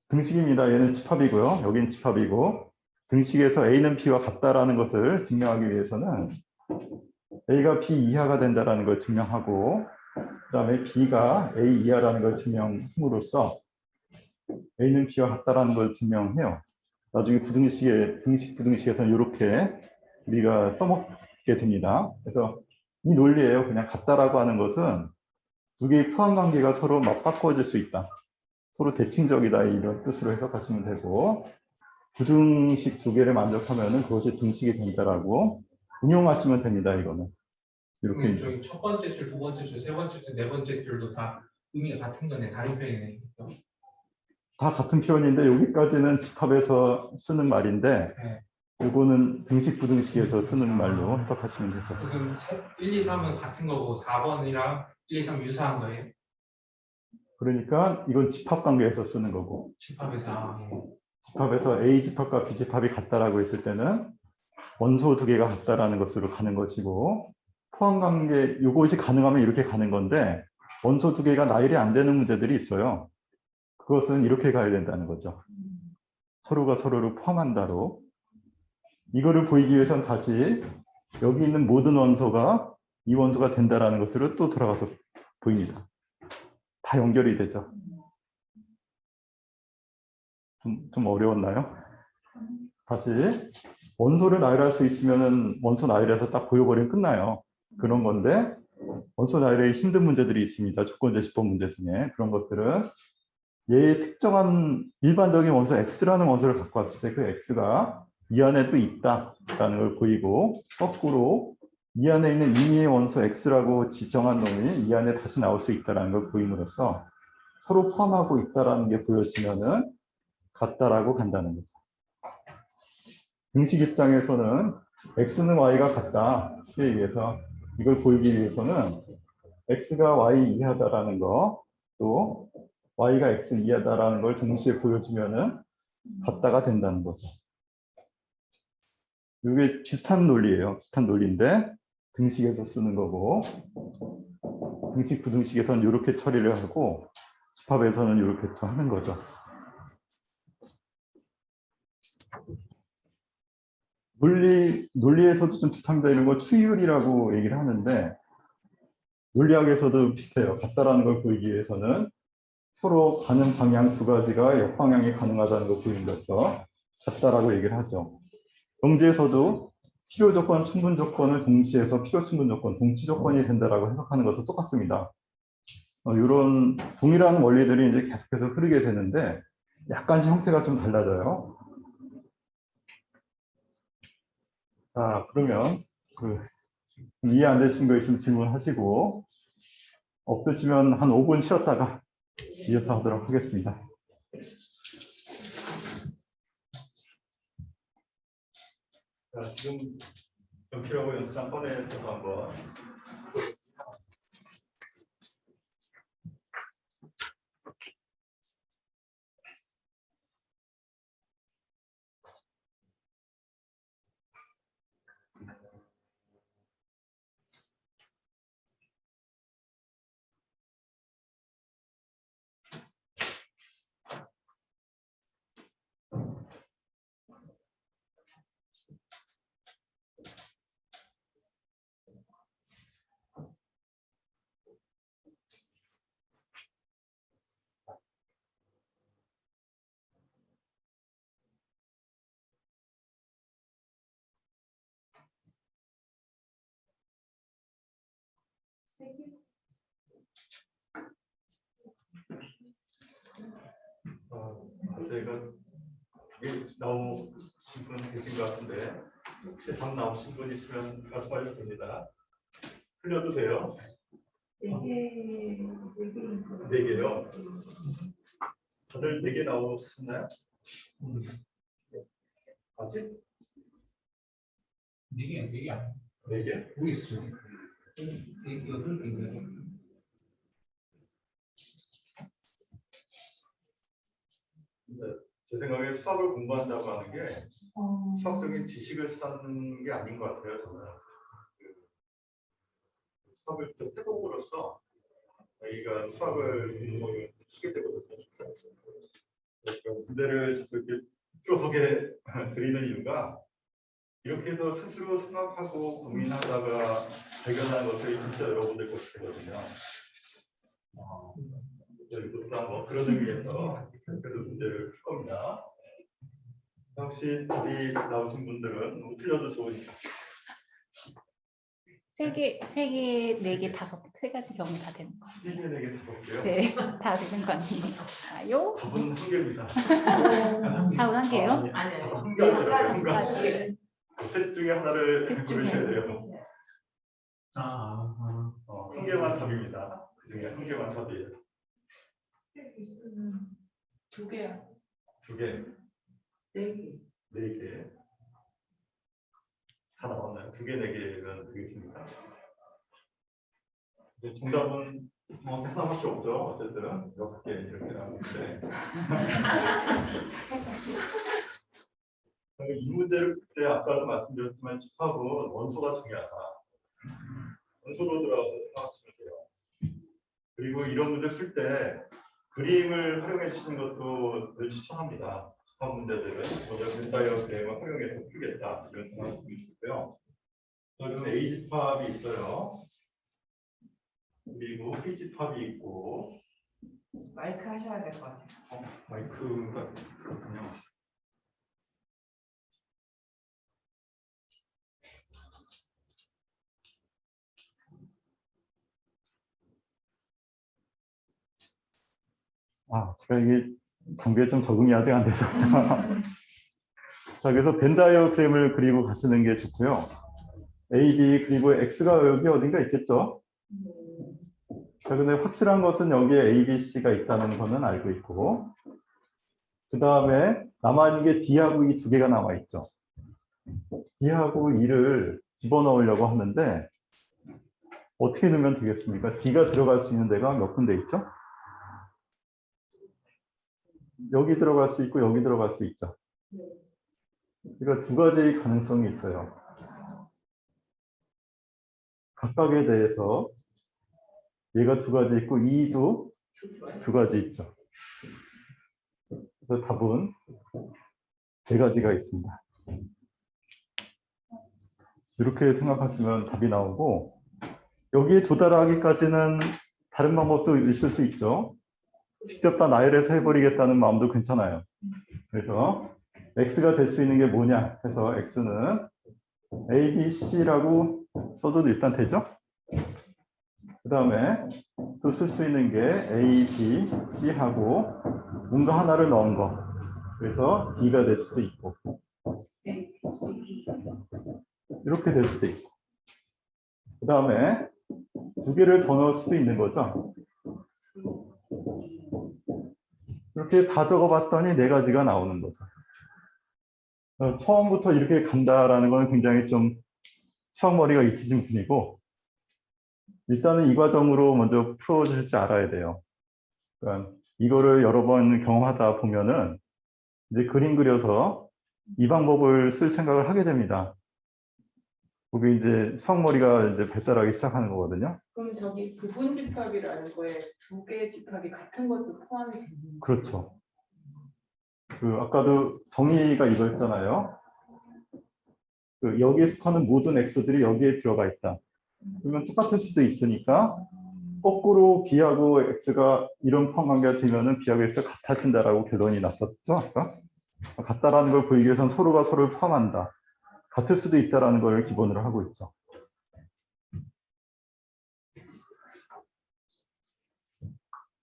A: 등식입니다. 얘는 집합이고요. 여기는 집합이고 등식에서 A는 B와 같다라는 것을 증명하기 위해서는 A가 B 이하가 된다라는 걸 증명하고 그 다음에 B가 A 이하라는 걸 증명함으로써 A는 B와 같다라는 걸 증명해요. 나중에 등식 부등식에서는 이렇게 우리가 써먹게 됩니다. 그래서 이 논리예요. 그냥 같다라고 하는 것은 두 개의 포함 관계가 서로 맞바꿔질 수 있다. 서로 대칭적이다 이런 뜻으로 해석하시면 되고 부등식 두 개를 만족하면 그것이 등식이 된다라고 응용하시면 됩니다. 이거는 이렇게
B: 저기 첫 번째 줄, 두 번째 줄, 세 번째 줄, 네 번째 줄도 다 의미가 같은 거네. 다른 표현이네.
A: 다 같은 표현인데 여기까지는 집합에서 쓰는 말인데
B: 네.
A: 이거는 등식 부등식에서 쓰는 말로 해석하시면 되죠.
B: 지금 1, 2, 3은 같은 거고 4번이랑 1, 2, 3 유사한 거예요.
A: 그러니까 이건 집합 관계에서 쓰는 거고
B: 집합에서.
A: 집합에서 A 집합과 B 집합이 같다라고 했을 때는 원소 두 개가 같다라는 것으로 가는 것이고 포함 관계 이것이 가능하면 이렇게 가는 건데 원소 두 개가 나열이 안 되는 문제들이 있어요. 그것은 이렇게 가야 된다는 거죠. 서로가 서로를 포함한다로 이거를 보이기 위해서는 다시 여기 있는 모든 원소가 이 원소가 된다라는 것으로 또 돌아가서 보입니다. 다 연결이 되죠. 좀 어려웠나요? 다시 원소를 나열할 수 있으면 원소 나열해서 딱 보여버리면 끝나요. 그런 건데 원소 나열에 힘든 문제들이 있습니다. 조건제시법 문제 중에 그런 것들은 얘의 특정한 일반적인 원소 X라는 원소를 갖고 왔을 때 그 X가 이 안에 또 있다라는 걸 보이고 거꾸로 이 안에 있는 임의의 원소 X라고 지정한 놈이 이 안에 다시 나올 수 있다는 걸 보임으로써 서로 포함하고 있다는 게 보여지면은 같다라고 간다는 거죠. 등식 입장에서는 X는 Y가 같다. 쉽게 얘기해서 이걸 보이기 위해서는 X가 Y 이하다라는 거, 또 Y가 X 이하다라는 걸 동시에 보여주면은 같다가 된다는 거죠. 이게 비슷한 논리예요. 비슷한 논리인데 등식에서 쓰는 거고 등식 부등식에서는 이렇게 처리를 하고 집합에서는 이렇게 또 하는 거죠. 논리에서도 좀 비슷합니다. 이런 거 추이율이라고 얘기를 하는데 논리학에서도 비슷해요. 같다라는 걸 보이기 위해서는 서로 가는 방향 두 가지가 역방향이 가능하다는 걸 보임으로써 같다라고 얘기를 하죠. 경제에서도 필요 조건, 충분 조건을 동시에서 필요 충분 조건, 동치 조건이 된다라고 해석하는 것도 똑같습니다. 이런 동일한 원리들이 이제 계속해서 흐르게 되는데 약간씩 형태가 좀 달라져요. 자, 그러면 이해 안 되신 거 있으면 질문하시고 없으시면 한 5분 쉬었다가 이어서 하도록 하겠습니다. 자, 지금 연필하고 연습장 꺼내서 한번. 저희가 이게 나오신 분 계신 것 같은데 혹시 답 나오신 분 있으면 말씀하셔도 됩니다. 틀려도 돼요. 네 개요. 다들 4개 나오셨나요? 아직?
B: 4개.
A: 4개?
B: 모르겠어요. 8개.
A: 제 생각에 수학을 공부한다고 하는 게 수학적인 지식을 쌓는 게 아닌 것 같아요. 저는 수학을 해봄으로써 저희가 수학을 공부를 하게 되거든요. 그러니까 문제를 이렇게 좁게 드리는 이유가 이렇게 해서 스스로 생각하고 고민하다가 발견한 것들이 진짜 여러분들 것이 되거든요. 이것도 뭐 그런 의미에서 그래도 문제를 풀 겁니다. 혹시 답이 나오신 분들은 뭐 틀려도 좋으니까.
C: 3개, 4개, 5개, 3가지 경우 다 되는 거.
A: 3개, 4개 다 볼게요.
C: 네, 다 되는 거 아닌가요?
A: 답은 1개입니다.
C: 답은 1개요?
A: 아니요. 한 가지.
C: 가지.
A: 셋 중에 하나를
C: 셋 중에.
A: 고르셔야 돼요. 한 개만 답입니다. 그 중에 한 개만 답이에요.
D: 2개야.
A: 2개.
D: 4개.
A: 4개. 다 나왔나요? 2개, 4개는 되겠습니까? 정답은 하나밖에 없죠. 어쨌든 6개 이렇게 나오는데 이 문제를 그때 아까도 말씀드렸지만 집합은 원소가 중요하다. 원소로 들어가서 생각하시면 돼요. 그리고 이런 문제 풀 때 그림을 활용해 주시는 것도 늘 추천합니다. 집합 문제들은 먼저 벤다이어그램을 활용해서 풀겠다 이런 말씀이 있고요. 저는 A 집합이 있어요. 그리고 B 집합이 있고
D: 마이크 하셔야 될 것 같아요.
A: 마이크가 그렇군요. 제가 이게 장비에 좀 적응이 아직 안 돼서. 자, 그래서 벤 다이어그램을 그리고 가시는 게 좋고요. A, B 그리고 X가 여기 어딘가 있겠죠? 자, 근데 확실한 것은 여기에 A, B, C가 있다는 거는 알고 있고, 그 다음에 남아있는 게 D하고 E 2개가 남아있죠. D하고 E를 집어넣으려고 하는데 어떻게 넣으면 되겠습니까? D가 들어갈 수 있는 데가 몇 군데 있죠? 여기 들어갈 수 있고 여기 들어갈 수 있죠. 그러니까 2가지 가능성이 있어요. 각각에 대해서 얘가 2가지 있고 E도 2가지 있죠. 그래서 답은 4가지가 있습니다. 이렇게 생각하시면 답이 나오고, 여기에 도달하기까지는 다른 방법도 있을 수 있죠. 직접 다 나열해서 해버리겠다는 마음도 괜찮아요. 그래서 X가 될 수 있는 게 뭐냐 해서 X는 A, B, C라고 써도 일단 되죠. 그 다음에 또 쓸 수 있는 게 A, B, C하고 뭔가 하나를 넣은 거. 그래서 D가 될 수도 있고 이렇게 될 수도 있고, 그 다음에 2개를 더 넣을 수도 있는 거죠. 이렇게 다 적어봤더니 4가지가 나오는 거죠. 처음부터 이렇게 간다라는 건 굉장히 좀 수학머리가 있으신 분이고, 일단은 이 과정으로 먼저 풀어줄 줄 알아야 돼요. 그러니까 이거를 여러 번 경험하다 보면은 이제 그림 그려서 이 방법을 쓸 생각을 하게 됩니다. 그게 이제 수학머리가 이제 발달하기 시작하는 거거든요.
D: 그럼 저기 부분 집합이라는 거에 두 개의 집합이 같은 것도 포함이 되는 거예요?
A: 그렇죠. 아까도 정의가 이거였잖아요. 여기에 속하는 모든 x들이 여기에 들어가 있다. 그러면 똑같을 수도 있으니까 거꾸로 b하고 x가 이런 포함 관계가 되면은 b하고 x가 같아진다라고 결론이 났었죠. 아까 같다라는 걸 보이기 위해서는 서로가 서로를 포함한다. 같을 수도 있다라는 걸 기본으로 하고 있죠.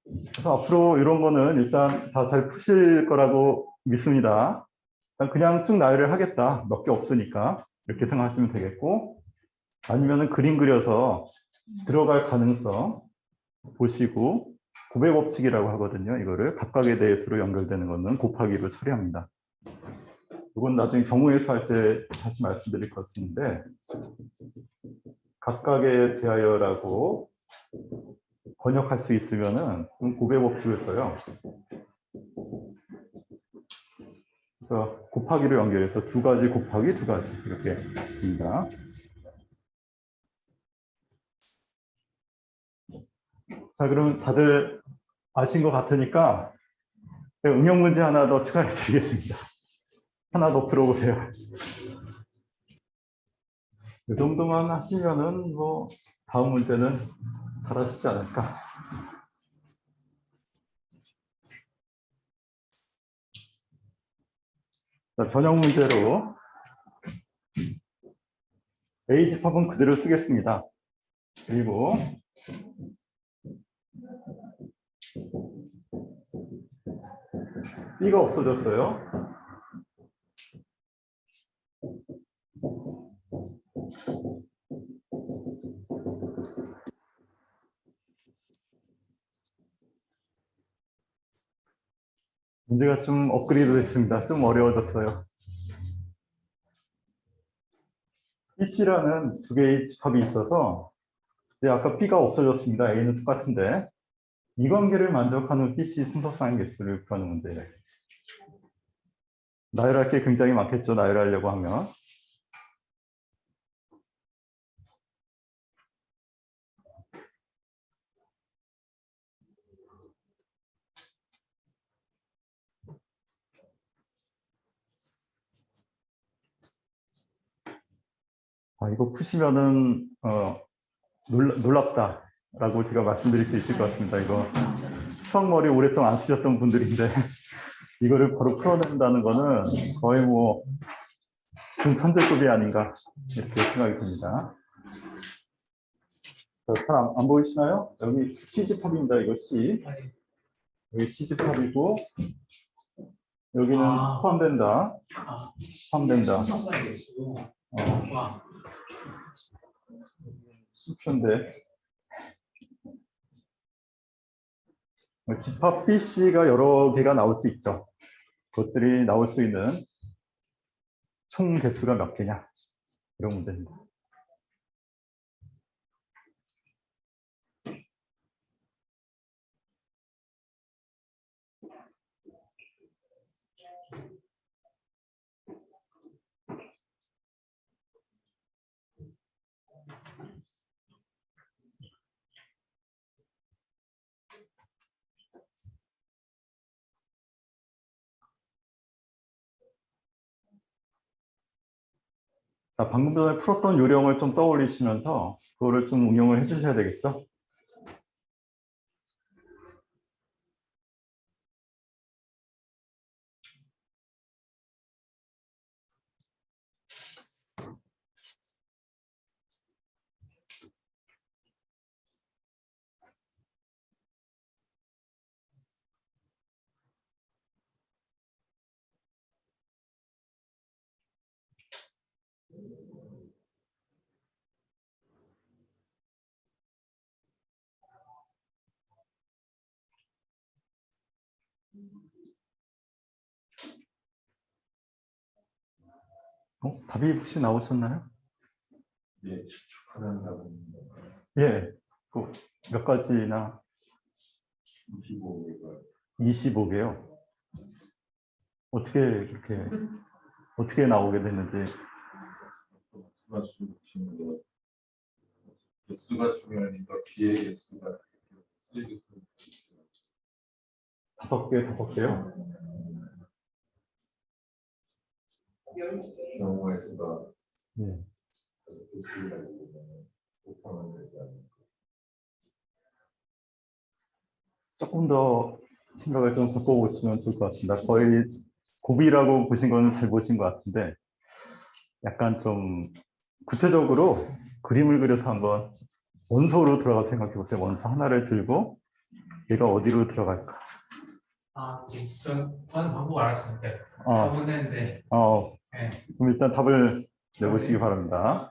A: 그래서 앞으로 이런 거는 일단 다 잘 푸실 거라고 믿습니다. 그냥 쭉 나열을 하겠다. 몇 개 없으니까 이렇게 생각하시면 되겠고, 아니면은 그림 그려서 들어갈 가능성 보시고 곱의 법칙이라고 하거든요. 이거를 각각에 대해서로 연결되는 거는 곱하기로 처리합니다. 이건 나중에 경우에서 할 때 다시 말씀드릴 것인데, 각각에 대하여라고 번역할 수 있으면은 곱의 법칙을 써요. 그래서 곱하기로 연결해서 두 가지 곱하기 두 가지 이렇게 됩니다. 자, 그럼 다들 아신 것 같으니까 제가 응용 문제 하나 더 추가해 드리겠습니다. 하나 더 풀어보세요. 이 정도만 하시면은 뭐 다음 문제는 잘하시지 않을까. 자, 변형 문제로 A 집합은 그대로 쓰겠습니다. 그리고 B가 없어졌어요. 문제가 좀 업그레이드 됐습니다. 좀 어려워졌어요. BC라는 두 개의 집합이 있어서 이제 아까 B가 없어졌습니다. A는 똑같은데 이 관계를 만족하는 BC 순서쌍의 개수를 구하는 문제예요. 나열할 게 굉장히 많겠죠. 나열하려고 하면. 이거 푸시면은 놀랍다라고 제가 말씀드릴 수 있을 것 같습니다. 이거 수학머리 오랫동안 안 쓰셨던 분들인데 이거를 바로 풀어낸다는 거는 거의 뭐 중천재급이 아닌가 이렇게 생각이 듭니다. 잘 안 보이시나요? 여기 C집합입니다. 이거 C. 여기 C집합이고 여기는 포함된다. 포함된다. 수표인데 집합 BC가 여러 개가 나올 수 있죠. 그것들이 나올 수 있는 총 개수가 몇 개냐 이런 문제입니다. 자, 방금 전에 풀었던 요령을 좀 떠올리시면서 그거를 좀 응용을 해주셔야 되겠죠. 답이 혹시 나오셨나요?
E: 예, 추측하는다고
A: 예, 그 몇 가지나
E: 25개가
A: 25개요. 어떻게 나오게 됐는지.
E: 수가 주는 거 개수가 중요하니까 비의 개수가 수의 개수
A: 5개요.
E: 경우의 수가
A: 예.
E: 개수가 곱하면 되지 않을까.
A: 조금 더 생각을 좀 바꿔보시면 좋을 것 같습니다. 거의 곱이라고 보신 거는 잘 보신 것 같은데 약간 좀 구체적으로 그림을 그려서 한번 원소로 들어가서 생각해 보세요. 원소 하나를 들고 얘가 어디로 들어갈까?
B: 저는 방법 알았습니다.
A: 어,
B: 못 냈는데. 네.
A: 그럼 일단 답을 내보시기 바랍니다.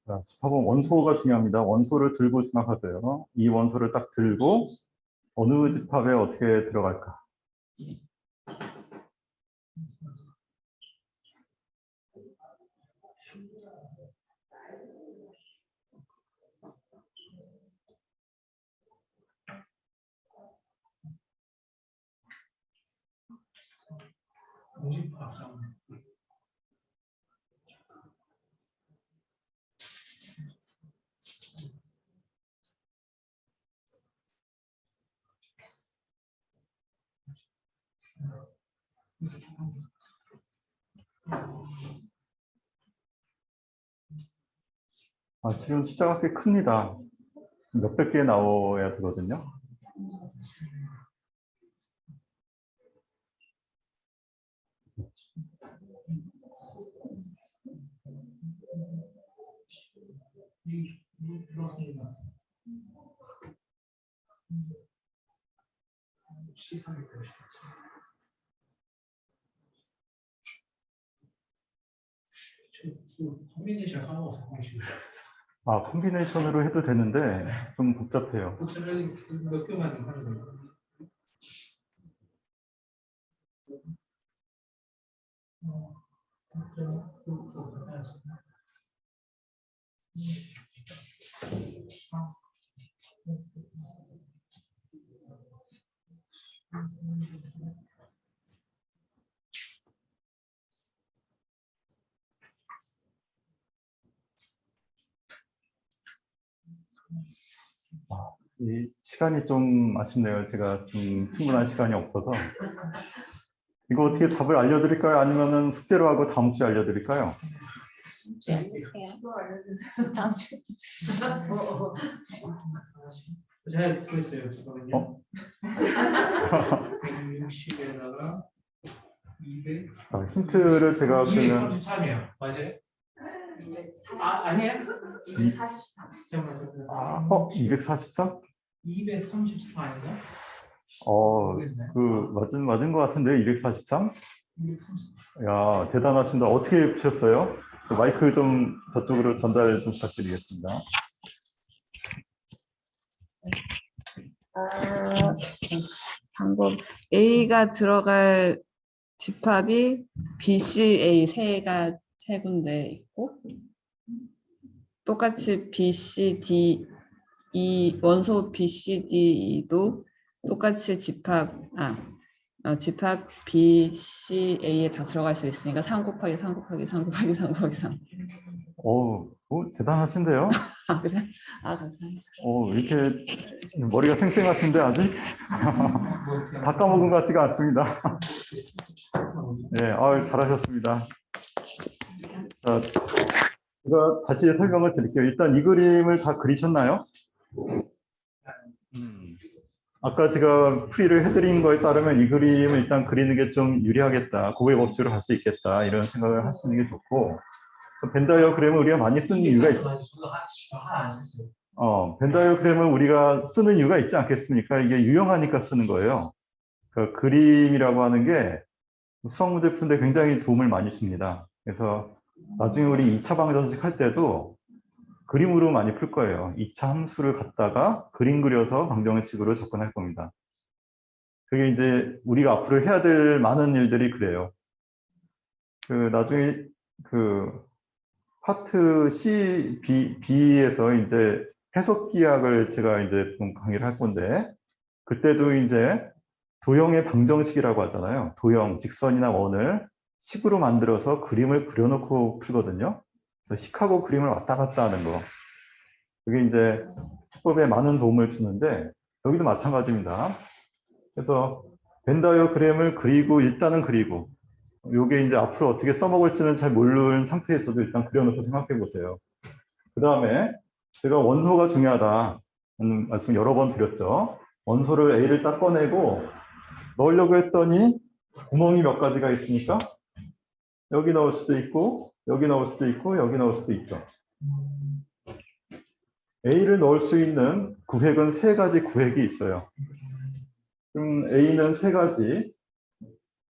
A: 자, 집합은 원소가 중요합니다. 원소를 들고 생각하세요. 이 원소를 딱 들고 어느 집합에 어떻게 들어갈까? 지금 숫자가 꽤 큽니다. 몇백 개 나와야 되거든요.
B: 콤비네이션 까먹었어.
A: 콤비네이션으로 해도 되는데 좀 복잡해요.
B: 몇 개만 하면 돼요.
A: 이 시간이 좀 아쉽네요. 제가 좀 충분한 시간이 없어서. 이거 어떻게 답을 알려드릴까요? 아니면은 숙제로 하고 다음 주에 알려드릴까요?
C: 숙제 해주세요. 다음 주.
B: 제가 그랬어요. 잠깐만요. 160에다가 200.
A: 힌트를 제가 그러면
B: 233이에요. 맞아요? 아니에요?
D: 243.
B: 잠깐만.
A: 243?
B: 233 아닌가?
A: 맞은 것 같은데 243?
B: 233.
A: 야, 대단하십니다. 어떻게 푸셨어요? 마이크 좀 저쪽으로 전달 좀 부탁드리겠습니다.
F: 방법 A가 들어갈 집합이 BCA 세 군데 있고 똑같이 BCD 이 원소 BCD도 똑같이 집합 BCA에 다 들어갈 수 있으니까 3 곱하기 3 곱하기 3 곱하기 3 곱하기 3.
A: 대단하신데요?
F: 그래? 감사합니다.
A: 이렇게 머리가 생생하신데 아직 다 까먹은 것 같지가 않습니다. 네, 잘하셨습니다. 자, 제가 다시 설명을 드릴게요. 일단 이 그림을 다 그리셨나요? 아까 제가 풀이를 해드린 거에 따르면 이 그림을 일단 그리는 게 좀 유리하겠다. 고의 법칙으로 할 수 있겠다. 이런 생각을 하시는 게 좋고 벤 다이어그램을 우리가 많이 쓰는 이유가 있어요.
B: 저도 하나 안 썼어요.
A: 벤 다이어그램을 우리가 쓰는 이유가 있지 않겠습니까? 이게 유용하니까 쓰는 거예요. 그 그림이라고 하는 게 수학 문제 푸는데 굉장히 도움을 많이 줍니다. 그래서 나중에 우리 2차 방정식 할 때도 그림으로 많이 풀 거예요. 2차 함수를 갖다가 그림 그려서 방정식으로 접근할 겁니다. 그게 이제 우리가 앞으로 해야 될 많은 일들이 그래요. 나중에 파트 C, B에서 이제 해석기하학을 제가 이제 좀 강의를 할 건데, 그때도 이제 도형의 방정식이라고 하잖아요. 도형, 직선이나 원을 식으로 만들어서 그림을 그려놓고 풀거든요. 식하고 그림을 왔다 갔다 하는 거. 그게 이제 수법에 많은 도움을 주는데, 여기도 마찬가지입니다. 그래서 벤 다이어그램을 그리고 일단은 그리고, 요게 이제 앞으로 어떻게 써먹을지는 잘 모르는 상태에서도 일단 그려놓고 생각해 보세요. 그 다음에 제가 원소가 중요하다는 말씀 여러 번 드렸죠. 원소를 A를 딱 꺼내고 넣으려고 했더니 구멍이 몇 가지가 있으니까 여기 넣을 수도 있고 여기 넣을 수도 있고 여기 넣을 수도 있죠. A를 넣을 수 있는 구획은 3가지 구획이 있어요. 그럼 A는 3가지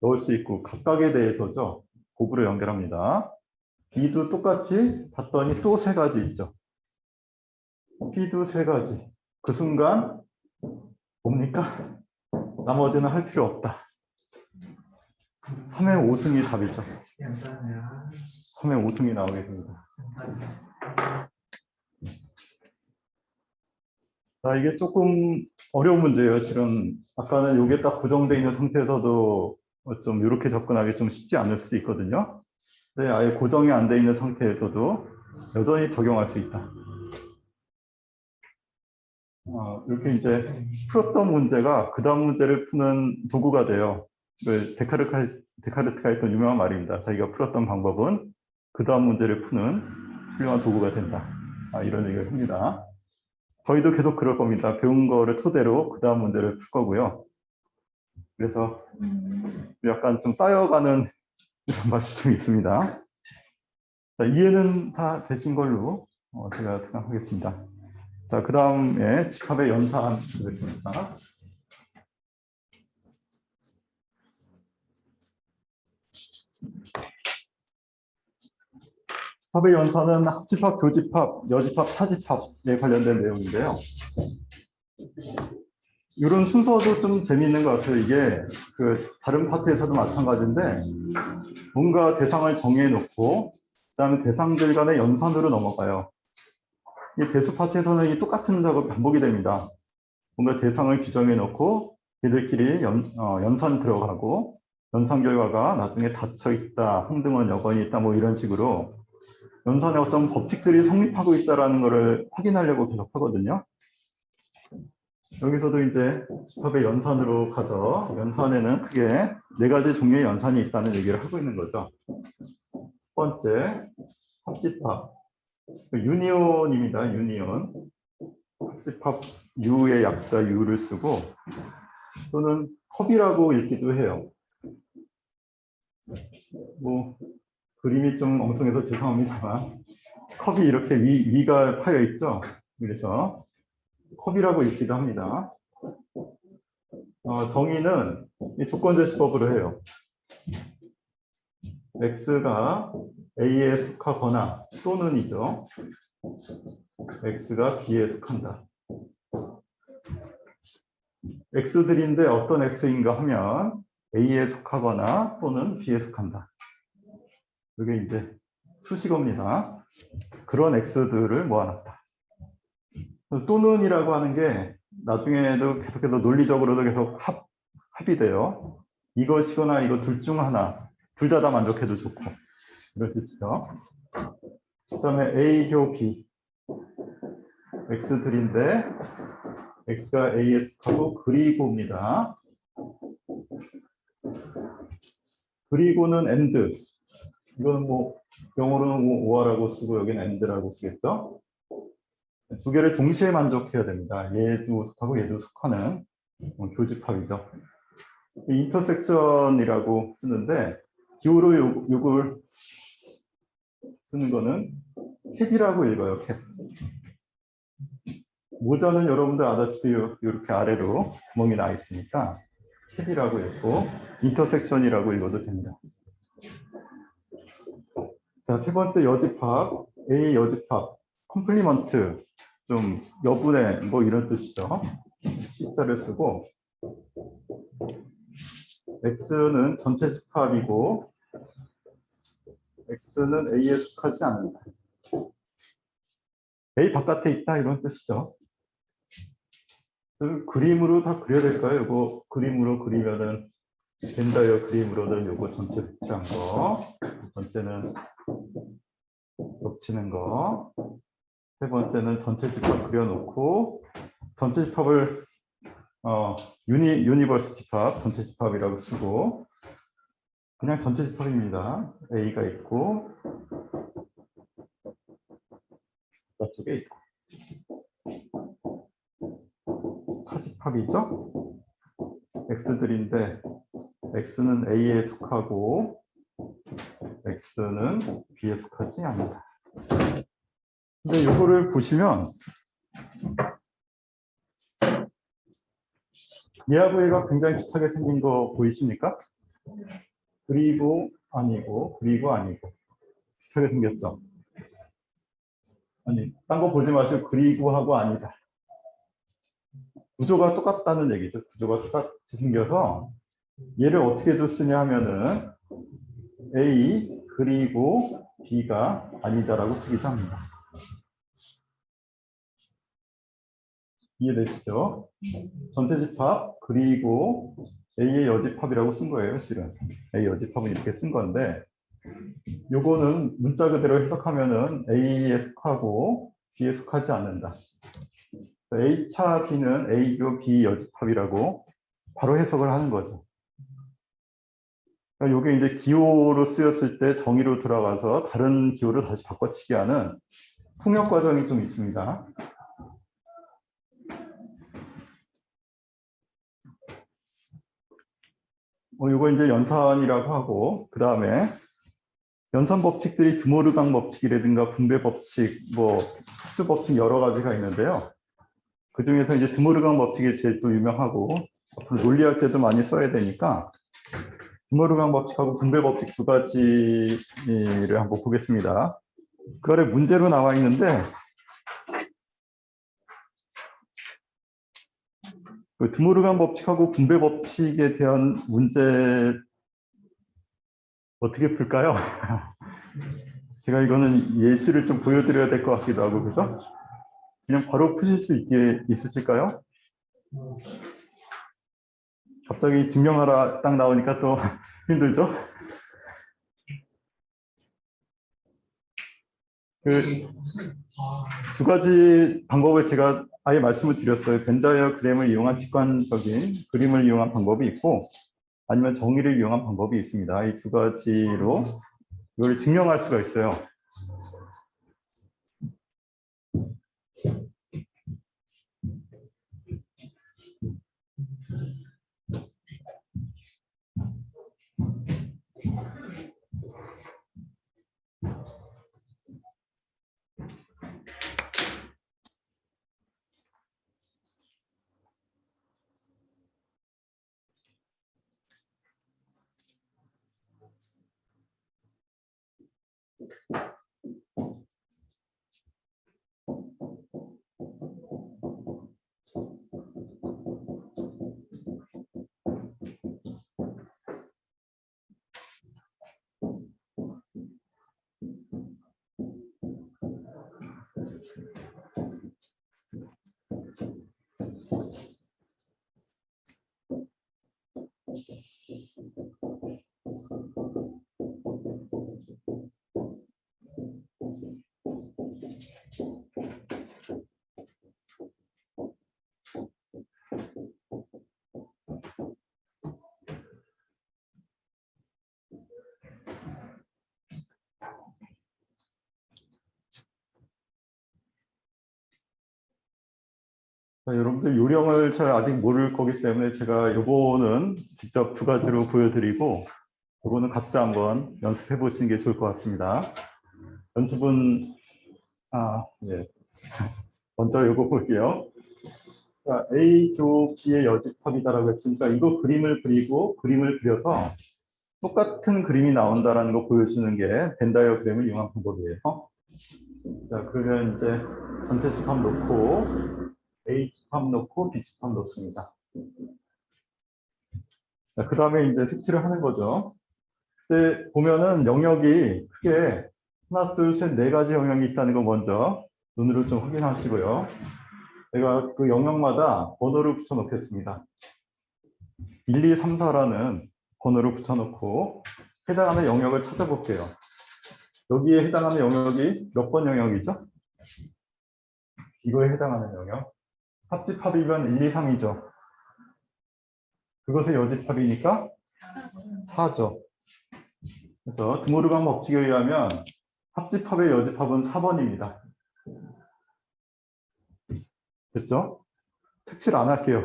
A: 넣을 수 있고 각각에 대해서죠. 곱으로 연결합니다. B도 똑같이 봤더니 또 3가지 있죠. B도 3가지. 그 순간 뭡니까? 나머지는 할 필요 없다. 3의 5승이 답이죠. 3의 5승이 나오겠습니다. 자, 이게 조금 어려운 문제예요. 실은 아까는 이게 딱 고정되어 있는 상태에서도 좀 이렇게 접근하기 좀 쉽지 않을 수도 있거든요. 근데 아예 고정이 안 돼 있는 상태에서도 여전히 적용할 수 있다. 이렇게 이제 풀었던 문제가 그 다음 문제를 푸는 도구가 돼요. 데카르트가 했던 유명한 말입니다. 자기가 풀었던 방법은 그 다음 문제를 푸는 훌륭한 도구가 된다. 이런 얘기를 합니다. 저희도 계속 그럴 겁니다. 배운 거를 토대로 그 다음 문제를 풀 거고요. 그래서 약간 좀 쌓여가는 이런 맛이 좀 있습니다. 자, 이해는 다 되신 걸로 제가 생각하겠습니다. 자, 그 다음에 집합의 연산 보겠습니다. 집합의 연산은 합집합, 교집합, 여집합, 차집합에 관련된 내용인데요. 이런 순서도 좀 재미있는 것 같아요. 이게 다른 파트에서도 마찬가지인데 뭔가 대상을 정해놓고 그다음에 대상들 간의 연산으로 넘어가요. 이 대수 파트에서는 이 똑같은 작업이 반복이 됩니다. 뭔가 대상을 규정해놓고 얘들끼리 연산 들어가고 연산 결과가 나중에 닫혀 있다, 항등원 여건이 있다, 뭐 이런 식으로 연산의 어떤 법칙들이 성립하고 있다는 것을 확인하려고 계속 하거든요. 여기서도 이제 집합의 연산으로 가서 연산에는 크게 4가지 종류의 연산이 있다는 얘기를 하고 있는 거죠. 첫 번째, 합집합. 유니온입니다. 유니온. 합집합 U의 약자 U를 쓰고 또는 컵이라고 읽기도 해요. 뭐 그림이 좀 엉성해서 죄송합니다만 컵이 이렇게 위가 파여 있죠. 그래서 컵이라고 읽기도 합니다. 정의는 이 조건제시법으로 해요. X가 A에 속하거나 또는이죠. X가 B에 속한다. X들인데 어떤 X인가 하면 A에 속하거나 또는 B에 속한다. 이게 이제 수식어입니다. 그런 X들을 모아놨다. 또는이라고 하는 게 나중에도 계속해서 논리적으로도 계속 합이 돼요. 이것이거나 이거 둘 중 하나, 둘 다 만족해도 좋고 이럴 수 있죠. 그 다음에 A교 B X들인데 X가 A에 속하고 그리고입니다. 그리고는 AND. 이건 뭐 영어로는 OR라고 쓰고 여기는 AND라고 쓰겠죠. 2개를 동시에 만족해야 됩니다. 얘도 속하고 얘도 속하는 교집합이죠. 인터섹션이라고 쓰는데 기호로 이걸 쓰는 거는 캡이라고 읽어요. 캡. 모자는 여러분들 아다시피 이렇게 아래로 구멍이 나 있으니까 캡이라고 읽고 인터섹션이라고 읽어도 됩니다. 자, 세 번째 여집합, A 여집합, 컴플리먼트, 좀 여분의 뭐 이런 뜻이죠. C자를 쓰고 X는 전체 집합이고 X는 A에 속하지 않는다. A 바깥에 있다 이런 뜻이죠. 그림으로 다 그려야 될까요? 이거 그림으로 그리면은 벤다이어 그림으로는 이거 전체 배치한 거, 두 번째는 겹치는 거, 세 번째는 전체 집합 그려놓고 전체 집합을 유니버스 집합, 전체 집합이라고 쓰고 그냥 전체 집합입니다. A가 있고 저쪽에 있고 차집합이죠. X들인데 X는 A에 속하고 X는 B에 속하지 않는다. 근데 이거를 보시면 얘하고 얘가 굉장히 비슷하게 생긴 거 보이십니까? 그리고 아니고 그리고 아니고 비슷하게 생겼죠? 아니, 딴 거 보지 마시고 그리고 하고 아니다. 구조가 똑같다는 얘기죠. 구조가 똑같이 생겨서 얘를 어떻게 쓰냐 하면은 A 그리고 B가 아니다라고 쓰기도 합니다. 이해되시죠? 전체 집합 그리고 A의 여집합이라고 쓴 거예요, 실은. A 여집합은 이렇게 쓴 건데 요거는 문자 그대로 해석하면은 A에 속하고 B에 속하지 않는다. A차 B는 A교 B 여집합이라고 바로 해석을 하는 거죠. 그러니까 이게 이제 기호로 쓰였을 때 정의로 들어가서 다른 기호로 다시 바꿔치기 하는 통역 과정이 좀 있습니다. 이거 이제 연산이라고 하고 그 다음에 연산 법칙들이 드모르강 법칙이라든가 분배 법칙, 뭐 특수 법칙 여러 가지가 있는데요. 그 중에서 이제 드모르강 법칙이 제일 또 유명하고 앞으로 논리할 때도 많이 써야 되니까 드모르강 법칙하고 분배 법칙 두 가지를 한번 보겠습니다. 그 아래 문제로 나와 있는데 그 드모르강 법칙하고 분배 법칙에 대한 문제 어떻게 풀까요? 제가 이거는 예시를 좀 보여드려야 될 것 같기도 하고 그죠? 그냥 바로 푸실 수 있으실까요? 갑자기 증명하라 딱 나오니까 또 힘들죠? 두 가지 방법을 제가 아예 말씀을 드렸어요. 벤다이어 그램을 이용한 직관적인 그림을 이용한 방법이 있고 아니면 정의를 이용한 방법이 있습니다. 이 두 가지로 이걸 증명할 수가 있어요. 자, 여러분들 요령을 잘 아직 모를 거기 때문에 제가 요거는 직접 두 가지로 보여드리고 요거는 각자 한번 연습해 보시는 게 좋을 것 같습니다. 연습은 예. 먼저 이거 볼게요. 자, A 교 B의 여집합이다라고 했으니까 이거 그림을 그리고 그림을 그려서 똑같은 그림이 나온다라는 거 보여주는 게 벤 다이어그램을 이용한 방법이에요. 자, 그러면 이제 전체 집합 놓고 A 집합 놓고 B 집합 놓습니다. 자, 그 다음에 이제 색칠을 하는 거죠. 근데 보면은 영역이 크게 하나, 둘, 셋, 네 가지 영역이 있다는 거 먼저 눈으로 좀 확인하시고요. 제가 그 영역마다 번호를 붙여 놓겠습니다. 1, 2, 3, 4라는 번호를 붙여 놓고 해당하는 영역을 찾아볼게요. 여기에 해당하는 영역이 몇 번 영역이죠? 이거에 해당하는 영역. 합집합이면 1, 2, 3이죠. 그것의 여집합이니까 4죠. 그래서 드모르간 법칙에 의하면 합집합의 여집합은 4번입니다. 됐죠? 색칠 안 할게요.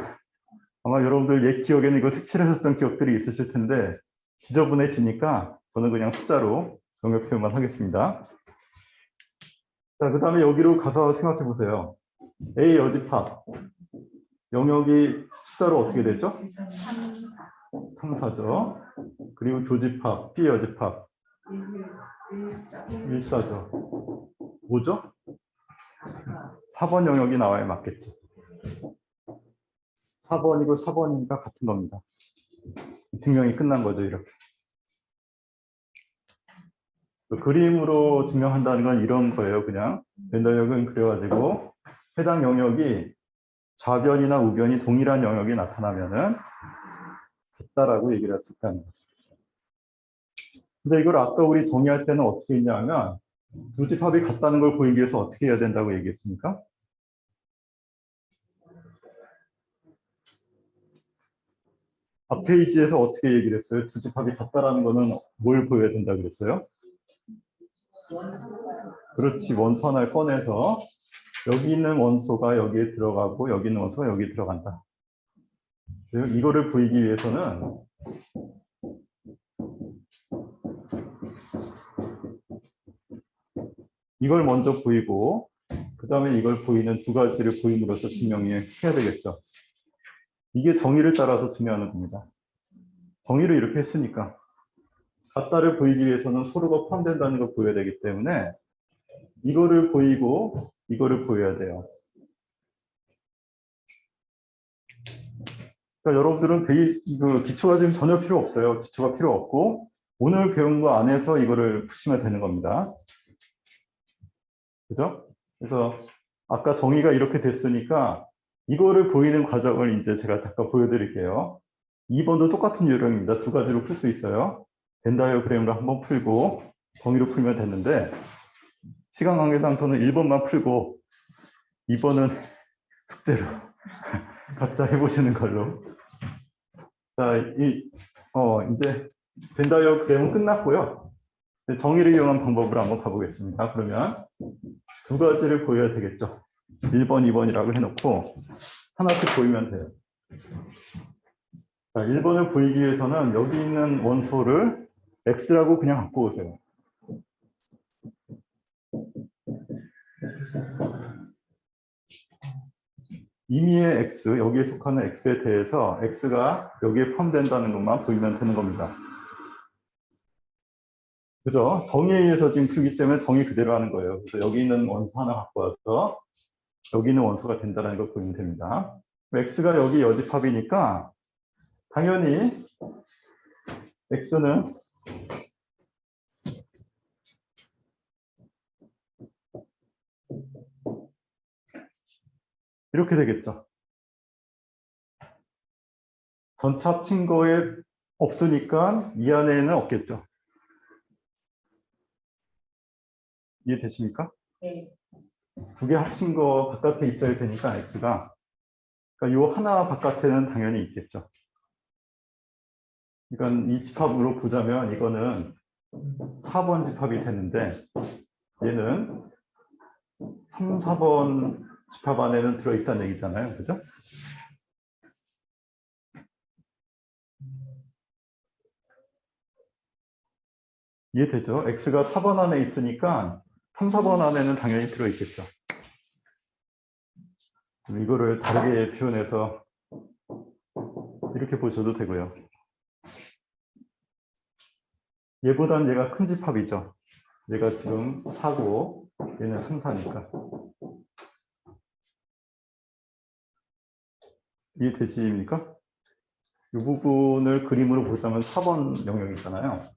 A: 아마 여러분들 옛 기억에는 이거 색칠하셨던 기억들이 있으실 텐데 지저분해지니까 저는 그냥 숫자로 영역 표현만 하겠습니다. 자, 그 다음에 여기로 가서 생각해 보세요. A 여집합. 영역이 숫자로 어떻게 되죠? 3, 4죠. 그리고 교집합, B 여집합. 1, 4죠. 뭐죠? 4번 영역이 나와야 맞겠죠. 4번이고 4번이니까 같은 겁니다. 증명이 끝난 거죠, 이렇게. 그림으로 증명한다는 건 이런 거예요, 그냥. 벤더역은 그래가지고 해당 영역이 좌변이나 우변이 동일한 영역이 나타나면은 같다라고 얘기를 할 수 있다는 거죠. 근데 이걸 아까 우리 정의할 때는 어떻게 했냐면 두 집합이 같다는 걸 보이기 위해서 어떻게 해야 된다고 얘기했습니까? 앞 페이지에서 어떻게 얘기를 했어요? 두 집합이 같다라는 거는 뭘 보여야 된다고 그랬어요? 그렇지, 원소 하나를 꺼내서 여기 있는 원소가 여기에 들어가고 여기 있는 원소가 여기에 들어간다. 이거를 보이기 위해서는 이걸 먼저 보이고 그 다음에 이걸 보이는 두 가지를 보임으로써 증명해야 되겠죠. 이게 정의를 따라서 증명하는 겁니다. 정의를 이렇게 했으니까 같다를 보이기 위해서는 서로가 포함된다는 걸 보여야 되기 때문에 이거를 보이고 이거를 보여야 돼요. 그러니까 여러분들은 기초가 지금 전혀 필요 없어요. 기초가 필요 없고 오늘 배운 거 안에서 이거를 푸시면 되는 겁니다. 그죠? 그래서 아까 정의가 이렇게 됐으니까 이거를 보이는 과정을 이제 제가 잠깐 보여드릴게요. 2번도 똑같은 요령입니다. 두 가지로 풀 수 있어요. 벤 다이어그램으로 한번 풀고 정의로 풀면 됐는데 시간 관계상 저는 1번만 풀고 2번은 숙제로 각자 해보시는 걸로. 자, 이제 벤 다이어그램은 끝났고요. 정의를 이용한 방법으로 한번 가보겠습니다. 그러면 두 가지를 보여야 되겠죠. 1번, 2번이라고 해놓고 하나씩 보이면 돼요. 자, 1번을 보이기 위해서는 여기 있는 원소를 X라고 그냥 갖고 오세요. 임의의 X, 여기에 속하는 X에 대해서 X가 여기에 포함된다는 것만 보이면 되는 겁니다. 그죠? 정의에 의해서 지금 풀기 때문에 정의 그대로 하는 거예요. 그래서 여기 있는 원소 하나 갖고 와서 여기 있는 원소가 된다는 걸 보면 됩니다. X가 여기 여집합이니까 당연히 X는 이렇게 되겠죠. 전체 합친 거에 없으니까 이 안에는 없겠죠. 이해되십니까?
D: 네.
A: 두 개 합친 거 바깥에 있어야 되니까 X가. 그러니까 요 하나 바깥에는 당연히 있겠죠. 그러니까 이 집합으로 보자면 이거는 4번 집합이 되는데 얘는 3, 4번 집합 안에는 들어있다는 얘기잖아요. 그죠? 이해되죠? X가 4번 안에 있으니까 3, 4번 안에는 당연히 들어있겠죠. 이거를 다르게 표현해서 이렇게 보셔도 되고요. 얘보단 얘가 큰 집합이죠. 얘가 지금 4고 얘는 3, 4니까. 이해되십니까? 이 부분을 그림으로 보자면 4번 영역이잖아요.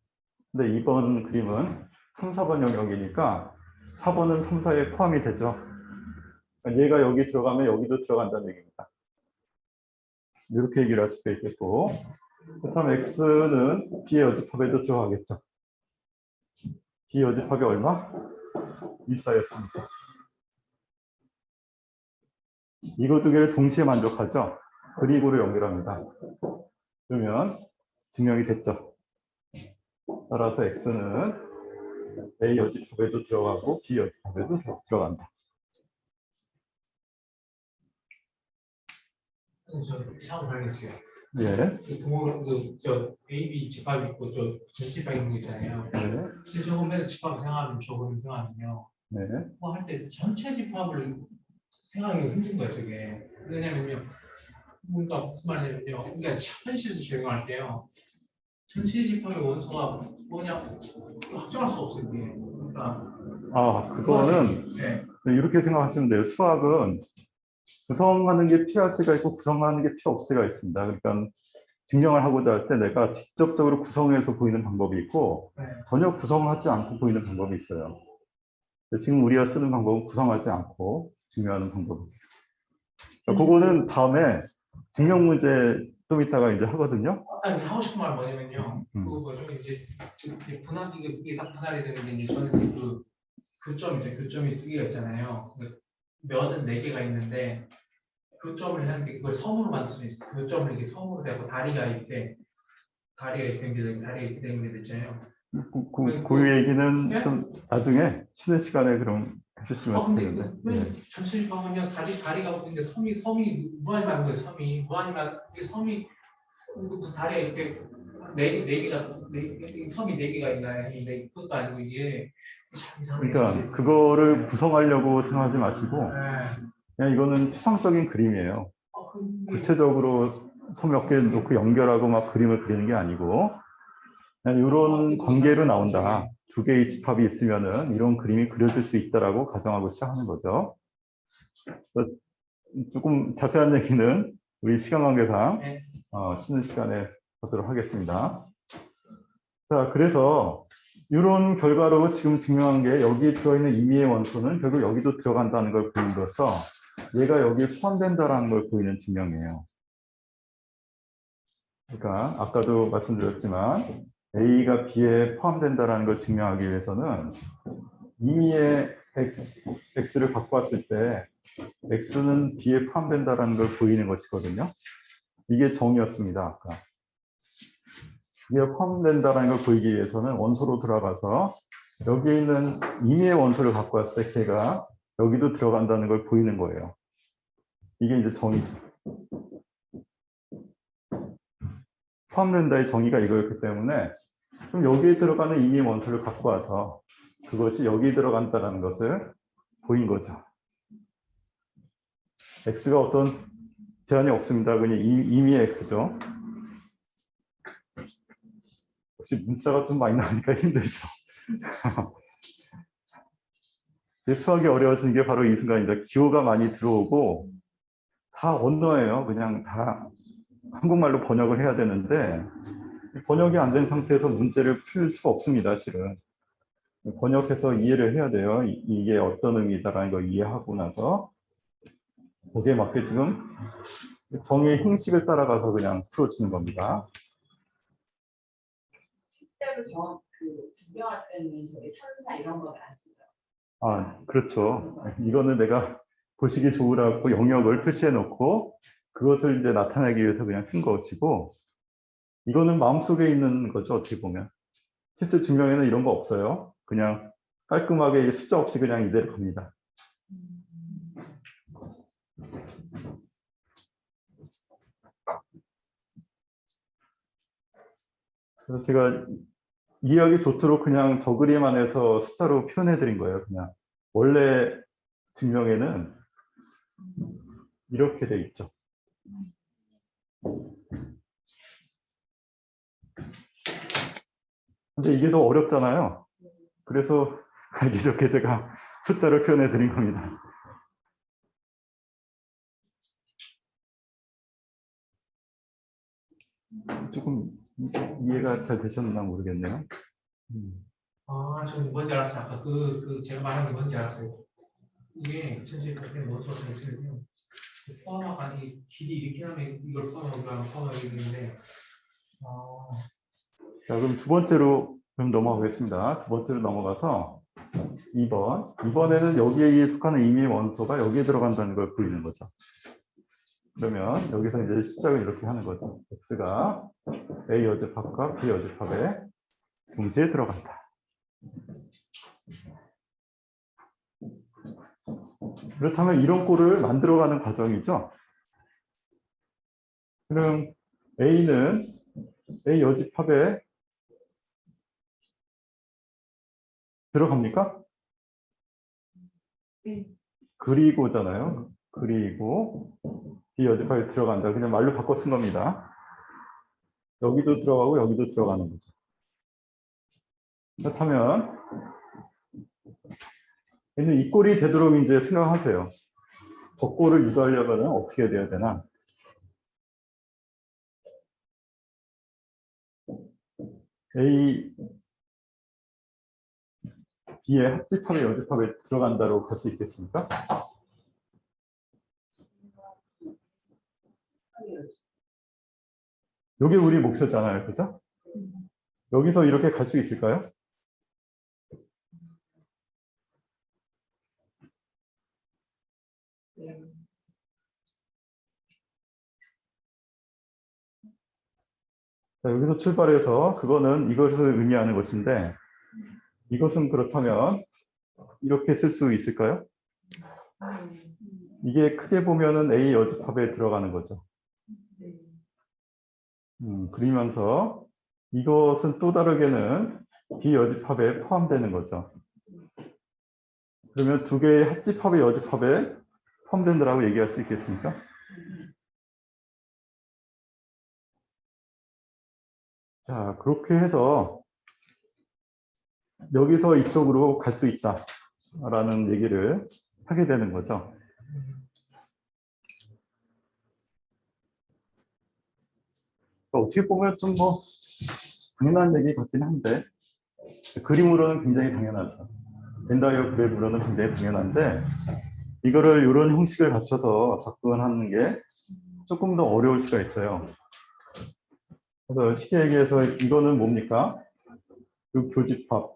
A: 근데 이번 그림은 3, 4번 영역이니까 4번은 3, 4에 포함이 되죠. 그러니까 얘가 여기 들어가면 여기도 들어간다는 얘기입니다. 이렇게 얘기를 할 수도 있겠고, 그렇다면 X는 B의 여집합에도 들어가겠죠. B 여집합이 얼마? 1,4였으니까. 이거 두 개를 동시에 만족하죠. 그리고를 연결합니다. 그러면 증명이 됐죠. 따라서 X는 A 여집합에도 들어가고 B 여집합에도 들어간다.
B: 저 이상한 발견했어요.
A: 예.
B: 저 AB 집합 있고 저 전집합 있는 거 있잖아요.
A: 네.
B: 근데 저거 맨 집합 생각하면 저거 생각하면요.
A: 네.
B: 뭐 할 때 전체 집합을 생각하기가 힘든 거예요, 저게. 왜냐면요. 그러니까 무슨 말이냐면요. 그러니까 현실에서 적용할 때요. 전체 집합의 원소가 뭐냐 확정할 수 없어요, 이게. 그러니까
A: 그거는
B: 네.
A: 이렇게 생각하시면 돼요. 수학은 구성하는 게 필요할 때가 있고 구성하는 게 필요 없을 때가 있습니다. 그러니까 증명을 하고자 할 때 내가 직접적으로 구성해서 보이는 방법이 있고
B: 네.
A: 전혀 구성하지 않고 보이는 방법이 있어요. 지금 우리가 쓰는 방법은 구성하지 않고 증명하는 방법이죠. 그거는 다음에 증명 문제 좀 이따가 이제 하거든요.
B: 아니, 하고 싶은 말 뭐냐면요. 그거 뭐죠? 이제 분할 이게 딱 분할이 되는 게 이제 저는 그 교점이 두 개가 있잖아요. 면은 네 개가 있는데 교점을 하는 게 그걸 섬으로 만들 수 있어요. 교점을 이렇게 섬으로 되고 다리가 이렇게 되잖아요.
A: 그 얘기는
B: 네?
A: 좀 나중에 쉬는 시간에 그럼 해주시면
B: 근데
A: 좋겠는데.
B: 왜 전체 보면 다리가 있는데 섬이 무한히 많은 거예요. 섬이 무한히 많은 게 섬이 무슨 다리가 이렇게 섬이 네 개가 있나 했는데 그것도 아니고 이게 참 이상하게
A: 그러니까 그거를
B: 네.
A: 구성하려고 생각하지 마시고
B: 네.
A: 그냥 이거는 추상적인 그림이에요.
B: 근데
A: 구체적으로 섬 몇 개 놓고 연결하고 막 그림을 그리는 게 아니고 그냥 이런 관계로 나온다. 두 개의 집합이 있으면은 이런 그림이 그려질 수 있다라고 가정하고 시작하는 거죠. 조금 자세한 얘기는 우리 시간 관계상
B: 네.
A: 쉬는 시간에 하도록 하겠습니다. 자, 그래서 이런 결과로 지금 증명한 게 여기 들어있는 임의의 원소는 결국 여기도 들어간다는 걸 보임으로써 얘가 여기에 포함된다는 걸 보이는 증명이에요. 그러니까 아까도 말씀드렸지만 A가 B에 포함된다는 걸 증명하기 위해서는 임의의 X를 갖고 왔을 때 X는 B에 포함된다는 걸 보이는 것이거든요. 이게 정의였습니다. 아까. 이게 포함된다는 걸 보이기 위해서는 원소로 들어가서 여기 있는 임의의 원소를 갖고 왔을 때 걔가 여기도 들어간다는 걸 보이는 거예요. 이게 이제 정의죠. 포함된다의 정의가 이거였기 때문에 그럼 여기에 들어가는 임의의 원소를 갖고 와서 그것이 여기 들어간다는 것을 보인 거죠. X가 어떤 제한이 없습니다. 그냥 임의의 X죠. 역시 문자가 좀 많이 나오니까 힘들죠. 수학이 어려워지는 게 바로 이 순간입니다. 기호가 많이 들어오고 다 언어예요. 그냥 다 한국말로 번역을 해야 되는데 번역이 안 된 상태에서 문제를 풀 수가 없습니다. 실은. 번역해서 이해를 해야 돼요. 이게 어떤 의미다라는 걸 이해하고 나서 거기에 맞게 지금 정의의 형식을 따라가서 그냥 풀어지는 겁니다.
D: 실제로 증명할 때는 저희 3, 4 이런 건 안 쓰죠.
A: 그렇죠. 이거는 내가 보시기 좋으라고 영역을 표시해 놓고 그것을 이제 나타내기 위해서 그냥 쓴 것이고 이거는 마음속에 있는 거죠. 어떻게 보면. 실제 증명에는 이런 거 없어요. 그냥 깔끔하게 숫자 없이 그냥 이대로 갑니다. 그래서 제가 이해하기 좋도록 그냥 저 그림 안에서 숫자로 표현해 드린 거예요. 그냥 원래 증명에는 이렇게 돼 있죠. 근데 이게 더 어렵잖아요. 그래서 알기 좋게 제가 숫자로 표현해 드린 겁니다. 조금 이해가 잘 되셨나 모르겠네요.
B: 저 뭔지 알았어요. 아까 제가 말한 게 뭔지 알았어요. 이게 전체 그때 뭔 소리가 있으면 포함하기 길이 이렇게 하면 이걸 포함하게 되는데
A: 자, 그럼 두 번째로 그럼 넘어가겠습니다. 두 번째로 넘어가서 2번. 이번에는 여기에 속하는 임의의 원소가 여기에 들어간다는 걸 보이는 거죠. 그러면 여기서 이제 시작을 이렇게 하는 거죠. x가 a 여집합과 b 여집합에 동시에 들어간다. 그렇다면 이런 꼴을 만들어가는 과정이죠. 그럼 a는 a 여집합에 들어갑니까?
D: 네.
A: 그리고잖아요. 그리고 B 여집합에 들어간다. 그냥 말로 바꿔 쓴 겁니다. 여기도 들어가고 여기도 들어가는 거죠. 그렇다면 얘는 이 꼴이 되도록 이제 생각하세요. 저 꼴을 유도하려면 어떻게 돼야 되나? A, B의 합집합에 여집합에 들어간다고 할 수 있겠습니까? 이게 우리 목표잖아요. 그죠? 여기서 이렇게 갈 수 있을까요? 자, 여기서 출발해서 그거는 이것을 의미하는 것인데 이것은 그렇다면 이렇게 쓸 수 있을까요? 이게 크게 보면은 A 여집합에 들어가는 거죠. 그리면서 이것은 또 다르게는 B 여집합에 포함되는 거죠. 그러면 두 개의 합집합의 여집합에 포함된다라고 얘기할 수 있겠습니까? 자, 그렇게 해서 여기서 이쪽으로 갈 수 있다라는 얘기를 하게 되는 거죠. 어떻게 보면 좀 뭐 당연한 얘기 같긴 한데 그림으로는 굉장히 당연하죠. 벤다이어 그래프로는 굉장히 당연한데 이거를 이런 형식을 갖춰서 접근하는 게 조금 더 어려울 수가 있어요. 그래서 쉽게 얘기해서 이거는 뭡니까? 그 교집합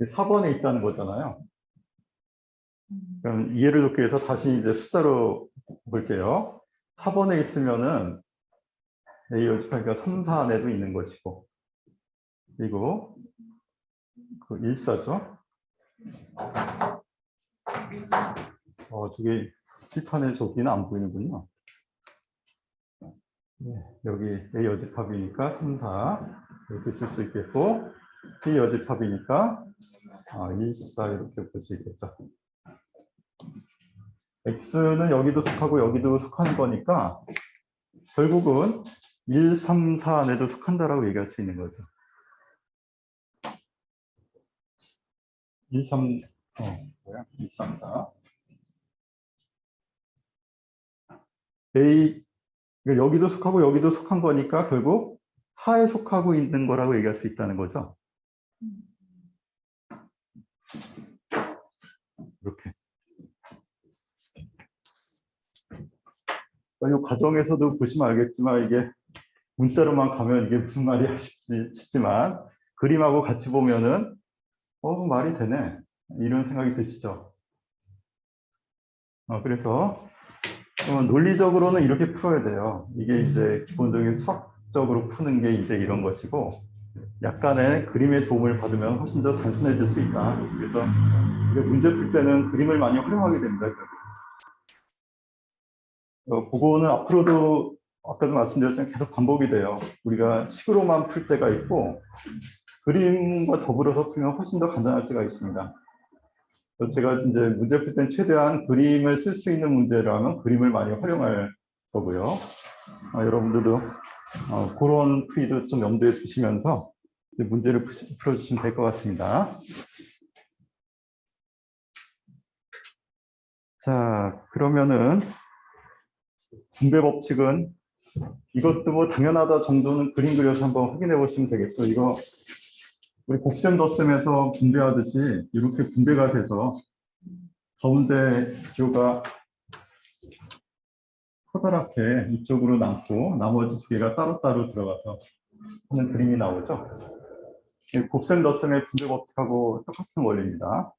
A: 4번에 있다는 거잖아요. 그럼 이해를 돕기 위해서 다시 이제 숫자로 볼게요. 4번에 있으면은 A 여집합이니까 3, 4 안에도 있는 것이고 그리고 그 1사죠. 저게 칠판에 저기는 안 보이는군요. 네, 여기 A 여집합이니까 3, 4 이렇게 쓸 수 있겠고 B 여집합이니까 1, 4 이렇게 볼 수 있겠죠. X는 여기도 속하고 여기도 속하는 거니까 결국은 1, 3, 4 안에도 속한다라고 얘기할 수 있는 거죠. 1, 3, 1, 3, 4. A, 그러니까 여기도 속하고 여기도 속한 거니까 결국 4에 속하고 있는 거라고 얘기할 수 있다는 거죠. 이렇게. 이 과정에서도 보시면 알겠지만 이게 문자로만 가면 이게 무슨 말이야 싶지만 그림하고 같이 보면은 말이 되네 이런 생각이 드시죠. 그래서 논리적으로는 이렇게 풀어야 돼요. 이게 이제 기본적인 수학적으로 푸는 게 이제 이런 것이고 약간의 그림의 도움을 받으면 훨씬 더 단순해질 수 있다. 그래서 문제 풀 때는 그림을 많이 활용하게 됩니다. 그거는 앞으로도 아까도 말씀드렸지만 계속 반복이 돼요. 우리가 식으로만 풀 때가 있고 그림과 더불어서 풀면 훨씬 더 간단할 때가 있습니다. 제가 이제 문제 풀 땐 최대한 그림을 쓸 수 있는 문제라면 그림을 많이 활용할 거고요. 여러분들도 그런 풀이도 좀 염두에 두시면서 이제 문제를 풀어주시면 될 것 같습니다. 자, 그러면은 분배 법칙은 이것도 뭐 당연하다 정도는 그림 그려서 한번 확인해 보시면 되겠죠. 이거 우리 곱셈 덧셈에서 분배하듯이 이렇게 분배가 돼서 가운데 기호가 커다랗게 이쪽으로 남고 나머지 두 개가 따로따로 들어가서 하는 그림이 나오죠. 곱셈 덧셈의 분배 법칙하고 똑같은 원리입니다.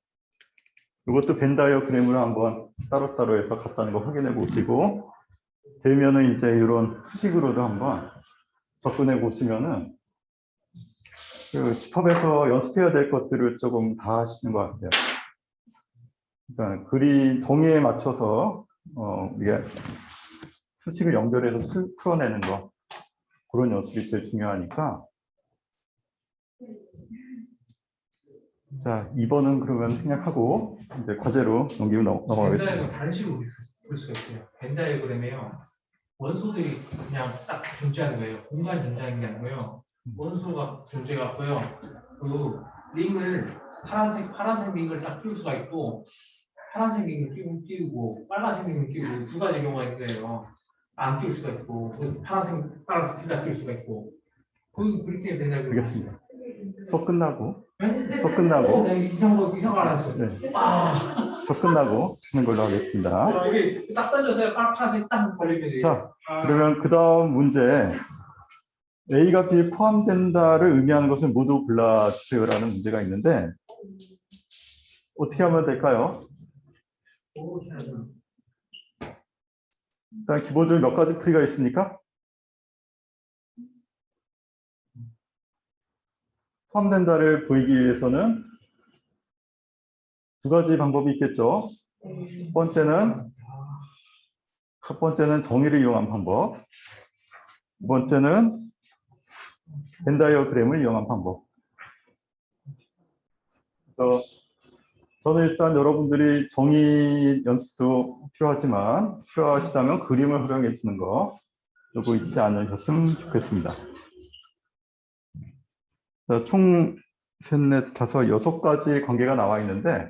A: 이것도 벤 다이어그램으로 한번 따로따로 해서 같다는 거 확인해 보시고 되면은 이제 이런 수식으로도 한번 접근해 보시면은 그 집합에서 연습해야 될 것들을 조금 다 하시는 것 같아요. 그러니까 그림 정의에 맞춰서 이게 수식을 연결해서 풀어내는 거 그런 연습이 제일 중요하니까. 자, 2번은 그러면 생략하고 이제 과제로 넘기고 넘어가겠습니다.
B: 벤다이어그램 다른 식으로 볼 수가 있어요. 벤다이어그램에요. 원소들이 그냥 딱 존재하는 거예요. 공간이 존재하는 게 아니고요. 원소가 존재하고요. 그 링을 파란색 링을 딱 띄울 수가 있고 파란색 링을 띄우고 빨간색 링을 띄우고 두 가지 경우가 있는 거예요. 안 띄울 수가 있고 그래서 파란색 둘 다 띄울 수가 있고 그렇게 벤다이어그램.
A: 알겠습니다. 수업 끝나고
B: 이상한 거 알았어요.
A: 네. 수업 끝나고 하는 걸로 하겠습니다.
B: 이게 딱 던져서 파란색 딱 걸리면
A: 자, 그러면 그 다음 문제 A가 B에 포함된다를 의미하는 것을 모두 골라주세요라는 문제가 있는데 어떻게 하면 될까요? 일단 기본적으로 몇 가지 풀이가 있습니까? 포함된다를 보이기 위해서는 두 가지 방법이 있겠죠. 첫 번째는 정의를 이용한 방법. 두 번째는 벤 다이어그램을 이용한 방법. 그래서 저는 일단 여러분들이 정의 연습도 필요하시다면 그림을 활용해 주는 거 요거 잊지 않으셨으면 좋겠습니다. 자, 총 셋, 넷, 다섯, 6가지 관계가 나와 있는데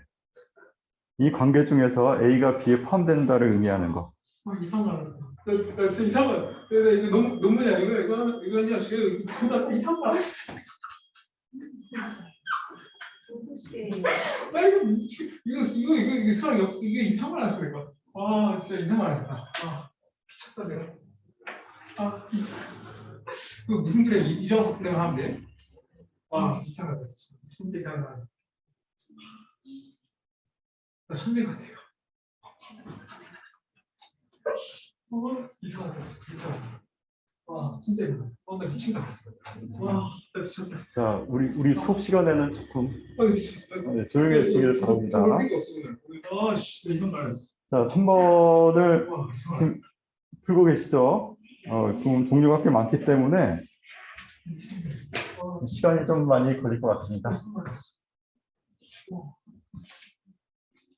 A: 이 관계 중에서 A가 B에 포함된다를 의미하는 거.
B: 이상한 저 이상한 이거 논문이야 이거는요 지금 보다 이상한 거 알았어. 이거 수학이 없어. 이게 이상한 거 알았어 이거. 와 진짜 이상한 거 알았다. 미쳤다 내가. 그 무슨 그래 이정석 그램 하면 돼? 와 이상하다. 진짜 이상하다. 나 천재 같아요. 이상하다. 진짜. 와 진짜 이상하다. 나 미친 것 같아. 와 나 미쳤다.
A: 자, 우리 수업 시간에는 조금
B: 미쳤어.
A: 조용히 해주시길 바랍니다.
B: 아씨 이상한 거 알았어.
A: 자, 3번을
B: 와 이상하다.
A: 지금 풀고 계시죠? 좀 종류가 꽤 많기 때문에 시간이 좀 많이 걸릴 것 같습니다.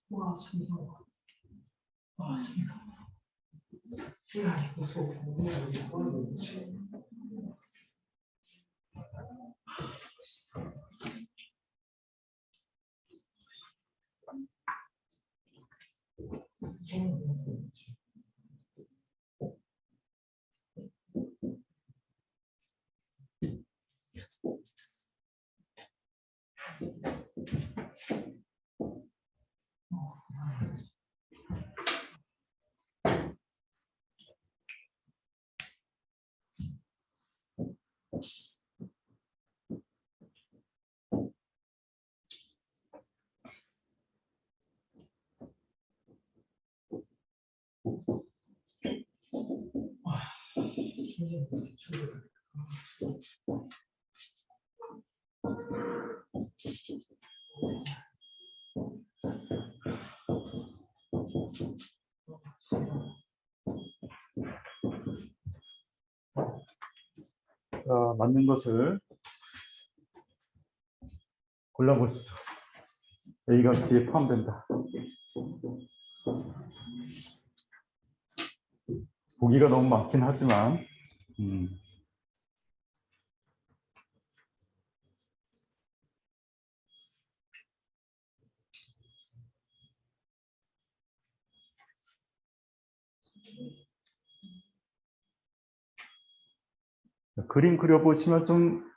B: 와, 참 이상하다. 와, 참 이상하다. 야, 이거 수업 너무 어디 하는 거지?
A: 자, 맞는 것을 골라보시죠. A가 B에 포함된다. 보기가 너무 많긴 하지만 그림 그려보시면 좀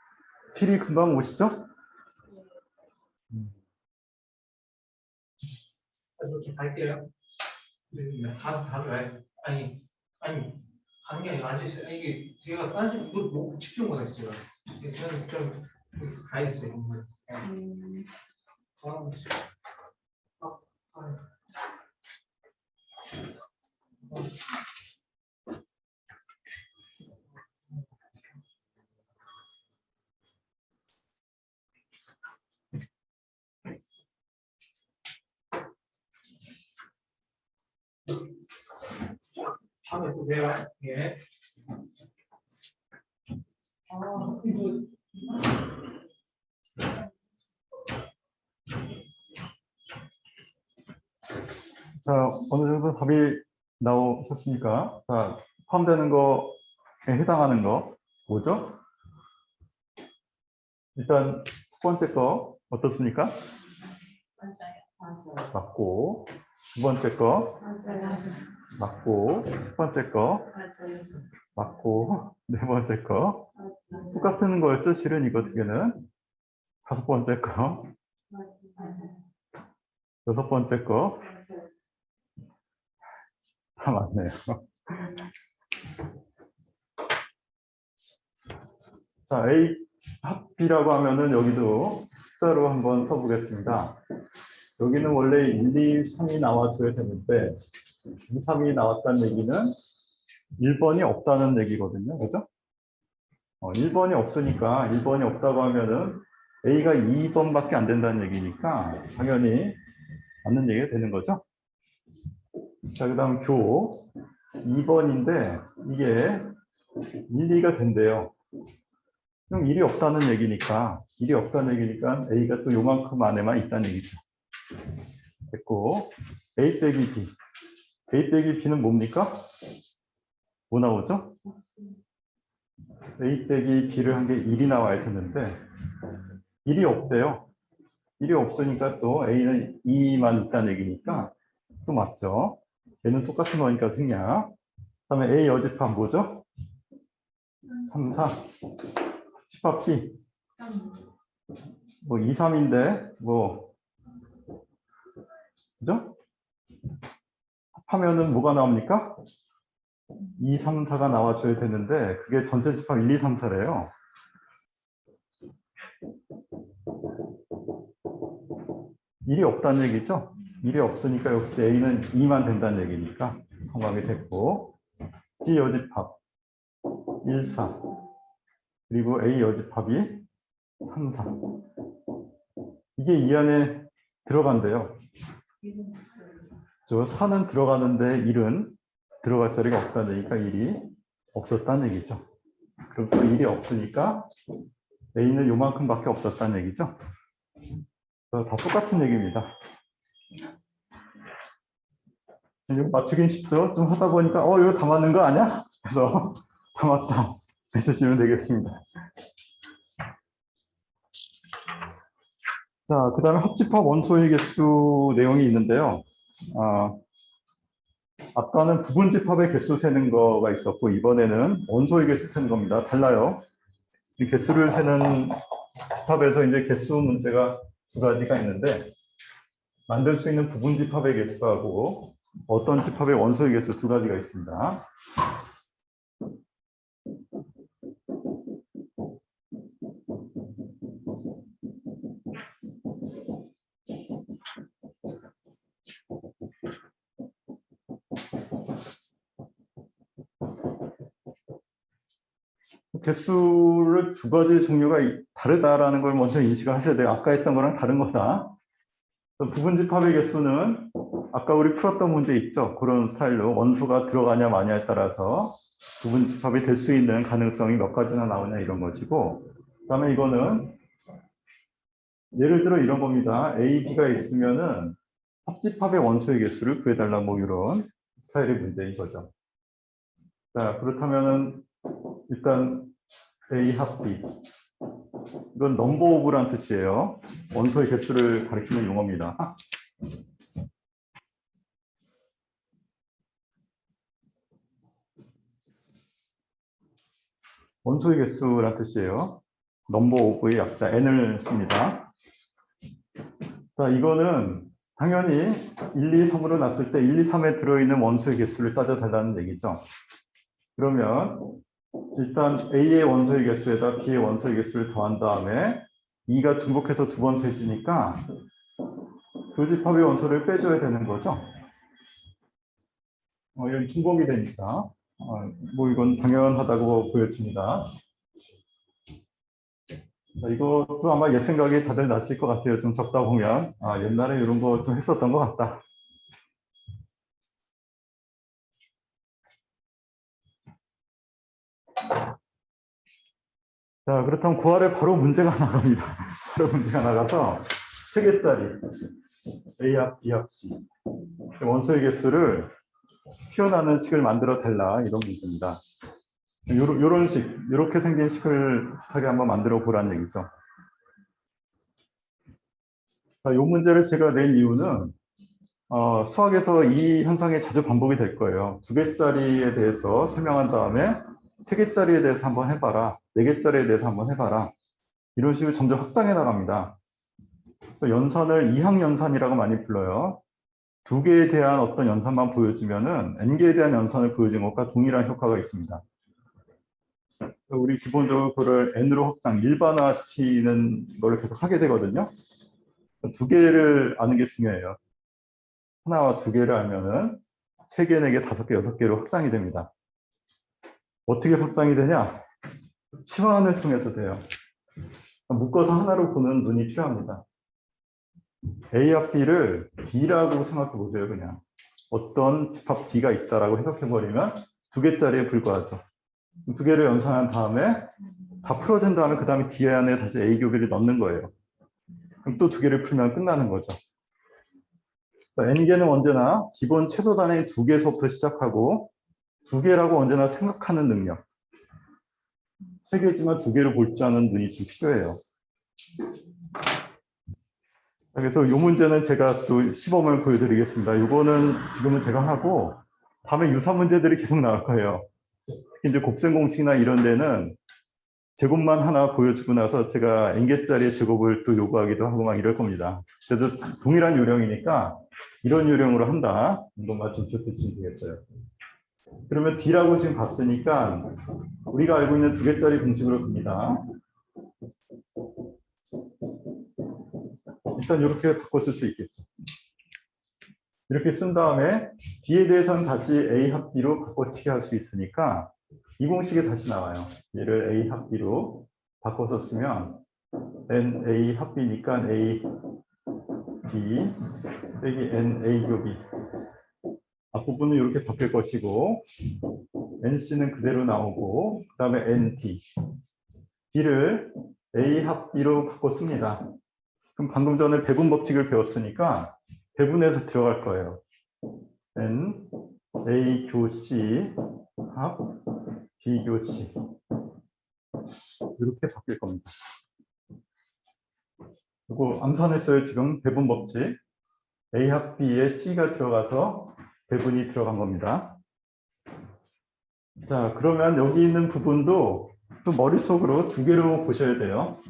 A: 필이 금방 오시죠?
B: 이렇게 갈게요. 다음 왜? 아니 하는 게 아니라 앉아있어요. 이게 제가 딴식 이거 뭐 집중 못했어요. 저는 좀 가야겠어요. 다음에 또 봬요. 예. 이거
A: 자, 어느 정도 답이 나오셨습니까? 자, 포함되는 거에 해당하는 거 뭐죠? 일단 첫 번째 거 어떻습니까?
D: 맞아요.
A: 맞고, 두 번째 거
D: 맞아요.
A: 맞고, 세 번째 거
D: 맞아요.
A: 맞고, 네 번째 거
D: 맞아요.
A: 똑같은 거였죠? 실은 이거 두 개는 다섯 번째 거,
D: 맞아요.
A: 여섯 번째 거 다
D: 맞아요.
A: 맞네요. 자, A 합 B라고 하면은 여기도 숫자로 한번 써보겠습니다. 여기는 원래 1, 2, 3이 나와줘야 되는데 2, 3이 나왔다는 얘기는 1번이 없다는 얘기거든요. 그죠? 1번이 없으니까 1번이 없다고 하면은 A가 2번밖에 안 된다는 얘기니까 당연히 맞는 얘기가 되는 거죠. 자, 그 다음 교 2번인데 이게 1, 2가 된대요. 그럼 1이 없다는 얘기니까 A가 또 요만큼 안에만 있다는 얘기죠. 됐고 A 빼기 B. A 빼기 B는 뭡니까? 뭐 나오죠? A 빼기 B를 한 게 1이 나와야 되는데 1이 없대요. 1이 없으니까 또 A는 2만 있다는 얘기니까 또 맞죠. 얘는 똑같은 거니까 생략. 그 다음에 A 여집합 뭐죠? 3, 4. 집합 B. 뭐 2, 3인데 뭐 그죠? 합하면은 뭐가 나옵니까? 2, 3, 4가 나와줘야 되는데 그게 전체 집합 1, 2, 3, 4래요. 일이 없다는 얘기죠. 일이 없으니까 역시 A는 2만 된다는 얘기니까 통합이 됐고 B 여집합 1, 4 그리고 A 여집합이 3, 4 이게 이 안에 들어간대요. 저 4는 들어가는데 1은 들어갈 자리가 없다는 얘기가 1이 없었다는 얘기죠. 그럼 또 1이 없으니까 A는 요만큼밖에 없었다는 얘기죠. 다 똑같은 얘기입니다. 이거 맞추긴 쉽죠? 좀 하다 보니까 이거 다 맞는 거 아니야? 그래서 다 맞다 해주시면 되겠습니다. 자, 그 다음에 합집합 원소의 개수 내용이 있는데요. 아까는 부분집합의 개수 세는 거가 있었고 이번에는 원소의 개수 세는 겁니다. 달라요. 이 개수를 세는 집합에서 이제 개수 문제가 두 가지가 있는데 만들 수 있는 부분집합의 개수하고 어떤 집합의 원소의 개수 두 가지가 있습니다. 개수를 두 가지 종류가 다르다라는 걸 먼저 인식을 하셔야 돼요. 아까 했던 거랑 다른 거다. 부분집합의 개수는 아까 우리 풀었던 문제 있죠. 그런 스타일로 원소가 들어가냐 마냐에 따라서 부분집합이 될 수 있는 가능성이 몇 가지나 나오냐 이런 것이고, 그다음에 이거는 예를 들어 이런 겁니다. A, B가 있으면은 합집합의 원소의 개수를 구해달라 뭐 이런 스타일의 문제인 거죠. 자, 그렇다면은 일단 A 합 B. 이건 넘버 오브란 뜻이에요. 원소의 개수를 가리키는 용어입니다. 원소의 개수란 뜻이에요. 넘버 오브의 약자 n을 씁니다. 자, 이거는 당연히 1, 2, 3으로 놨을 때 1, 2, 3에 들어있는 원소의 개수를 따져달라는 얘기죠. 그러면 일단 A의 원소의 개수에다 B의 원소의 개수를 더한 다음에 2가 중복해서 두 번 세지니까 교집합의 원소를 빼줘야 되는 거죠. 여기 중복이 되니까 뭐 이건 당연하다고 보여집니다. 자, 이것도 아마 옛 생각이 다들 나실 것 같아요. 좀 적다 보면 옛날에 이런 거 좀 했었던 것 같다. 자, 그렇다면 그 아래 바로 문제가 나갑니다. 바로 문제가 나가서 3개짜리 A 합, B 합, C 원소의 개수를 표현하는 식을 만들어 달라 이런 문제입니다. 요런 식, 이렇게 생긴 식을 비슷하게 한번 만들어 보라는 얘기죠. 자, 이 문제를 제가 낸 이유는 수학에서 이 현상이 자주 반복이 될 거예요. 2개짜리에 대해서 설명한 다음에 3개짜리에 대해서 한번 해봐라. 4개짜리에 대해서 한번 해봐라. 이런 식으로 점점 확장해 나갑니다. 연산을 이항연산이라고 많이 불러요. 2개에 대한 어떤 연산만 보여주면은 n개에 대한 연산을 보여준 것과 동일한 효과가 있습니다. 우리 기본적으로 그걸 n으로 확장, 일반화시키는 걸 계속 하게 되거든요. 2개를 아는 게 중요해요. 하나와 2개를 알면은 3개, 4개, 5개, 6개로 확장이 됩니다. 어떻게 확장이 되냐? 치환을 통해서 돼요. 묶어서 하나로 보는 눈이 필요합니다. A 합 B를 B라고 생각해 보세요, 그냥. 어떤 집합 D가 있다라고 해석해 버리면 2개짜리에 불과하죠. 2개를 연산한 다음에 다 풀어진 다음에 그 다음에 D 안에 다시 A 교비를 넣는 거예요. 그럼 또 2개를 풀면 끝나는 거죠. N개는 언제나 기본 최소 단위 2개에서부터 시작하고 2개라고 언제나 생각하는 능력. 3개지만 2개를 볼 줄 아는 눈이 좀 필요해요. 그래서 이 문제는 제가 또 시범을 보여드리겠습니다. 이거는 지금은 제가 하고 다음에 유사 문제들이 계속 나올 거예요. 특히 이제 곱셈 공식이나 이런 데는 제곱만 하나 보여주고 나서 제가 n개짜리의 제곱을 또 요구하기도 하고 막 이럴 겁니다. 그래서 동일한 요령이니까 이런 요령으로 한다. 이것만 좀 기억해주시면 되겠어요. 그러면 D라고 지금 봤으니까 우리가 알고 있는 2개짜리 공식으로 봅니다. 일단 이렇게 바꿔 쓸 수 있겠죠. 이렇게 쓴 다음에 D에 대해서는 다시 A 합 B로 바꿔치기 할 수 있으니까 이 공식이 다시 나와요. 얘를 A 합 B로 바꿔서 쓰면 N A 합 B니까 A B 빼기 N A 교비 앞부분은 이렇게 바뀔 것이고 NC는 그대로 나오고 그 다음에 ND D를 A 합 B로 바꿔 씁니다. 그럼 방금 전에 배분 법칙을 배웠으니까 배분해서 들어갈 거예요. N A 교 C 합 B 교 C 이렇게 바뀔 겁니다. 그리고 암산했어요. 지금 배분 법칙 A 합 B에 C가 들어가서 배분이 들어간 겁니다. 자, 그러면 여기 있는 부분도 또 머릿속으로 2개로 보셔야 돼요.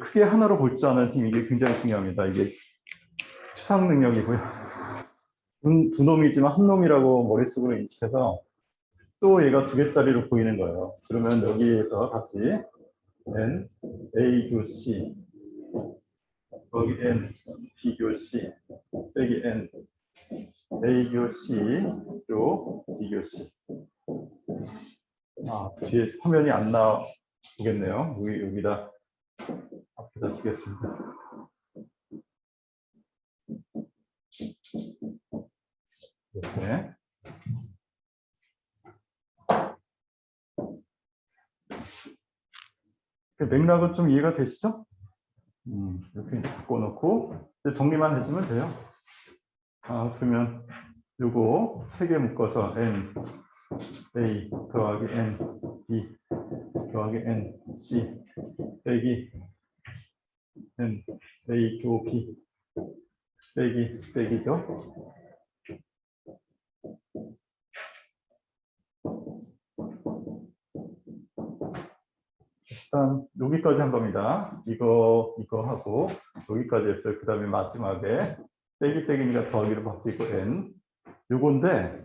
A: 크게 하나로 볼 줄 아는 힘, 이게 굉장히 중요합니다. 이게 추상 능력이고요. 두 놈이지만 한 놈이라고 머릿속으로 인식해서 또 얘가 2개짜리로 보이는 거예요. 그러면 여기에서 다시 N, A 교 C, 여기 N, B 교 C, 빼기 N, A 교 C, 요 B 교 C. 뒤에 화면이 안 나오겠네요. 여기다 앞에다 쓰겠습니다. 이렇게. 그 맥락은 좀 이해가 되시죠? 이렇게 바꿔놓고 이제 정리만 해주면 돼요. 그러면 요거 3개 묶어서 n a 더하기 n b 더하기 n c 빼기 n a 교 b 빼기죠. 일단 여기까지 한 겁니다. 이거 하고 여기까지 했어요. 그 다음에 마지막에 빼기니까 더하기로 바뀌고 n 요건데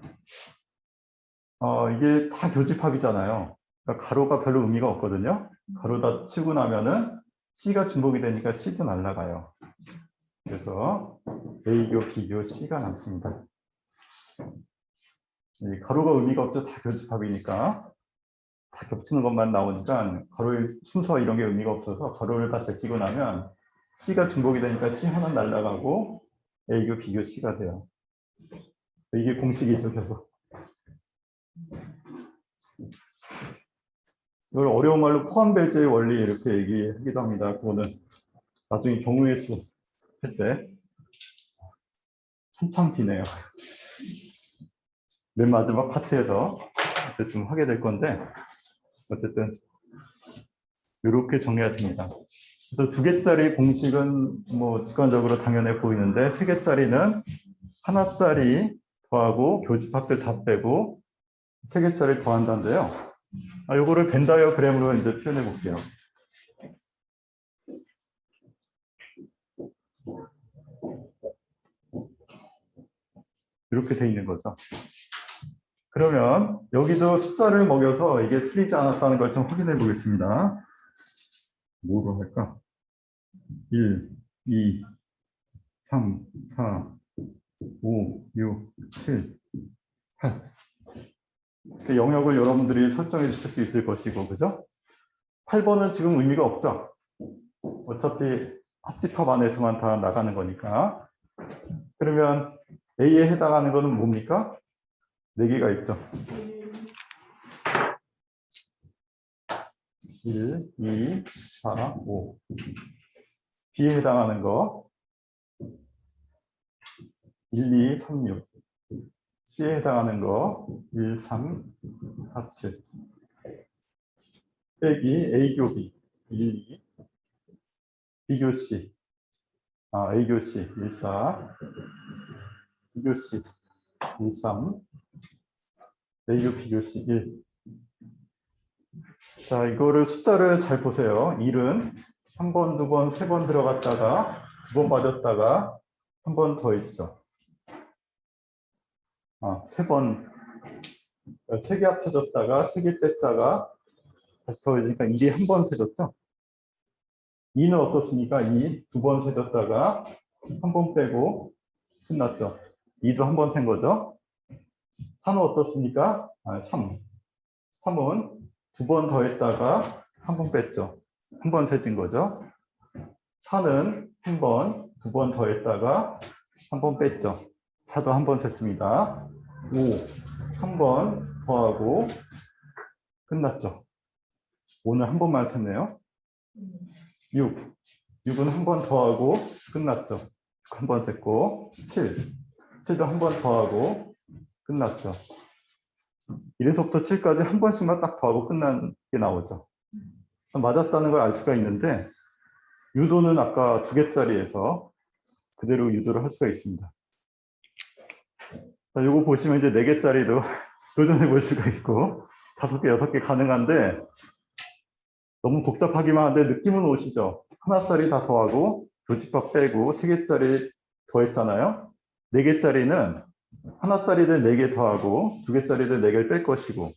A: 이게 다 교집합이잖아요. 그러니까 가로가 별로 의미가 없거든요. 가로 다 치고 나면은 C가 중복이 되니까 C도 날라가요. 그래서 A교, B교, C가 남습니다. 이 가로가 의미가 없죠. 다 교집합이니까. 다 겹치는 것만 나오니까 가로의 순서 이런 게 의미가 없어서 가로를 다 제끼고 나면 C가 중복이 되니까 C 하나 날라가고 A교, B교, C가 돼요. 이게 공식이죠, 결국. 이걸 어려운 말로 포함 배제의 원리 이렇게 얘기하기도 합니다. 그거는 나중에 경우의 수 할 때 한참 뒤네요. 맨 마지막 파트에서 좀 하게 될 건데 어쨌든 이렇게 정리가 됩니다. 그래서 2개짜리 공식은 뭐 직관적으로 당연해 보이는데 3개짜리는 하나짜리 더하고 교집합들 다 빼고 3개짜리 더한다는데요. 요거를 벤 다이어그램으로 이제 표현해 볼게요. 이렇게 돼 있는 거죠. 그러면 여기도 숫자를 먹여서 이게 틀리지 않았다는 걸 좀 확인해 보겠습니다. 뭐로 할까? 1, 2, 3, 4, 5, 6, 7, 8. 영역을 여러분들이 설정해 주실 수 있을 것이고, 그죠? 8번은 지금 의미가 없죠? 어차피 합집합 안에서만 다 나가는 거니까. 그러면 A에 해당하는 거는 뭡니까? 4개가 있죠. 1, 2, 4, 5. B에 해당하는 거 1, 2, 3, 6. C에 해당하는 거 1, 3, 4, 7. 빼기 A교 B 1, 2. B교 C. A교 C 1, 4. B교 C 1, 3. A교 B교 C 1. 자, 이거를 숫자를 잘 보세요. 1은 한 번, 두 번, 세 번 들어갔다가 두 번 빠졌다가 한 번 더 있어. 세 번, 3개 합쳐졌다가 3개 뺐다가 다시 더해지니까 1이 한 번 세졌죠? 2는 어떻습니까? 2, 두 번 세졌다가 한 번 빼고 끝났죠? 2도 한 번 센 거죠? 3은 어떻습니까? 3. 3은 두 번 더했다가 한 번 뺐죠? 한 번 세진 거죠? 4는 한 번, 두 번 더했다가 한 번 뺐죠? 4도 한 번 셌습니다. 5, 한 번 더하고 끝났죠? 5는 한 번만 샜네요. 6은 한 번 더하고 끝났죠? 한 번 셌고 7도 한 번 더하고 끝났죠? 1에서부터 7까지 한 번씩만 딱 더하고 끝난 게 나오죠. 맞았다는 걸 알 수가 있는데 유도는 아까 2개짜리에서 그대로 유도를 할 수가 있습니다. 자, 요거 보시면 이제 4개짜리도 도전해 볼 수가 있고 5개, 6개 가능한데 너무 복잡하기만 한데 느낌은 오시죠? 하나짜리 다 더하고 교집합 빼고 3개짜리 더했잖아요. 4개짜리는 하나짜리들 4개 더하고 2개짜리들 4개를 뺄 것이고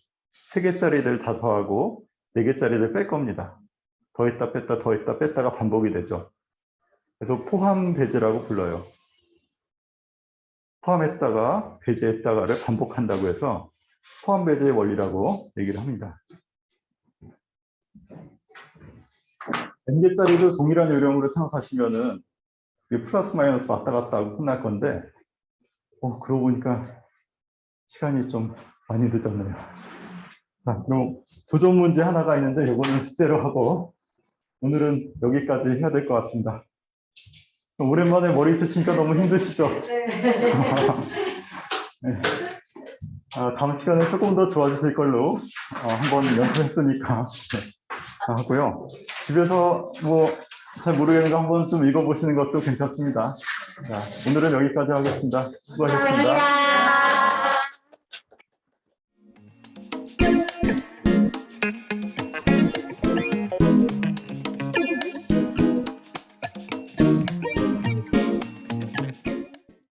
A: 3개짜리들 다 더하고 4개짜리들 뺄 겁니다. 더했다 뺐다 더했다 뺐다가 반복이 되죠. 그래서 포함 배제라고 불러요. 포함했다가 배제했다가를 반복한다고 해서 포함 배제의 원리라고 얘기를 합니다. n개짜리도 동일한 요령으로 생각하시면은 플러스 마이너스 왔다 갔다 하고 끝날 건데 그러고 보니까 시간이 좀 많이 늦었네요. 자, 그럼 도전 문제 하나가 있는데 이거는 숙제로 하고 오늘은 여기까지 해야 될 것 같습니다. 오랜만에 머리 쓰시니까 너무 힘드시죠? 네. 다음 시간에 조금 더 좋아지실 걸로 한번 연습했으니까 하고요. 집에서 뭐 잘 모르겠는 거 한번 좀 읽어보시는 것도 괜찮습니다. 자, 오늘은 여기까지 하겠습니다. 수고하셨습니다.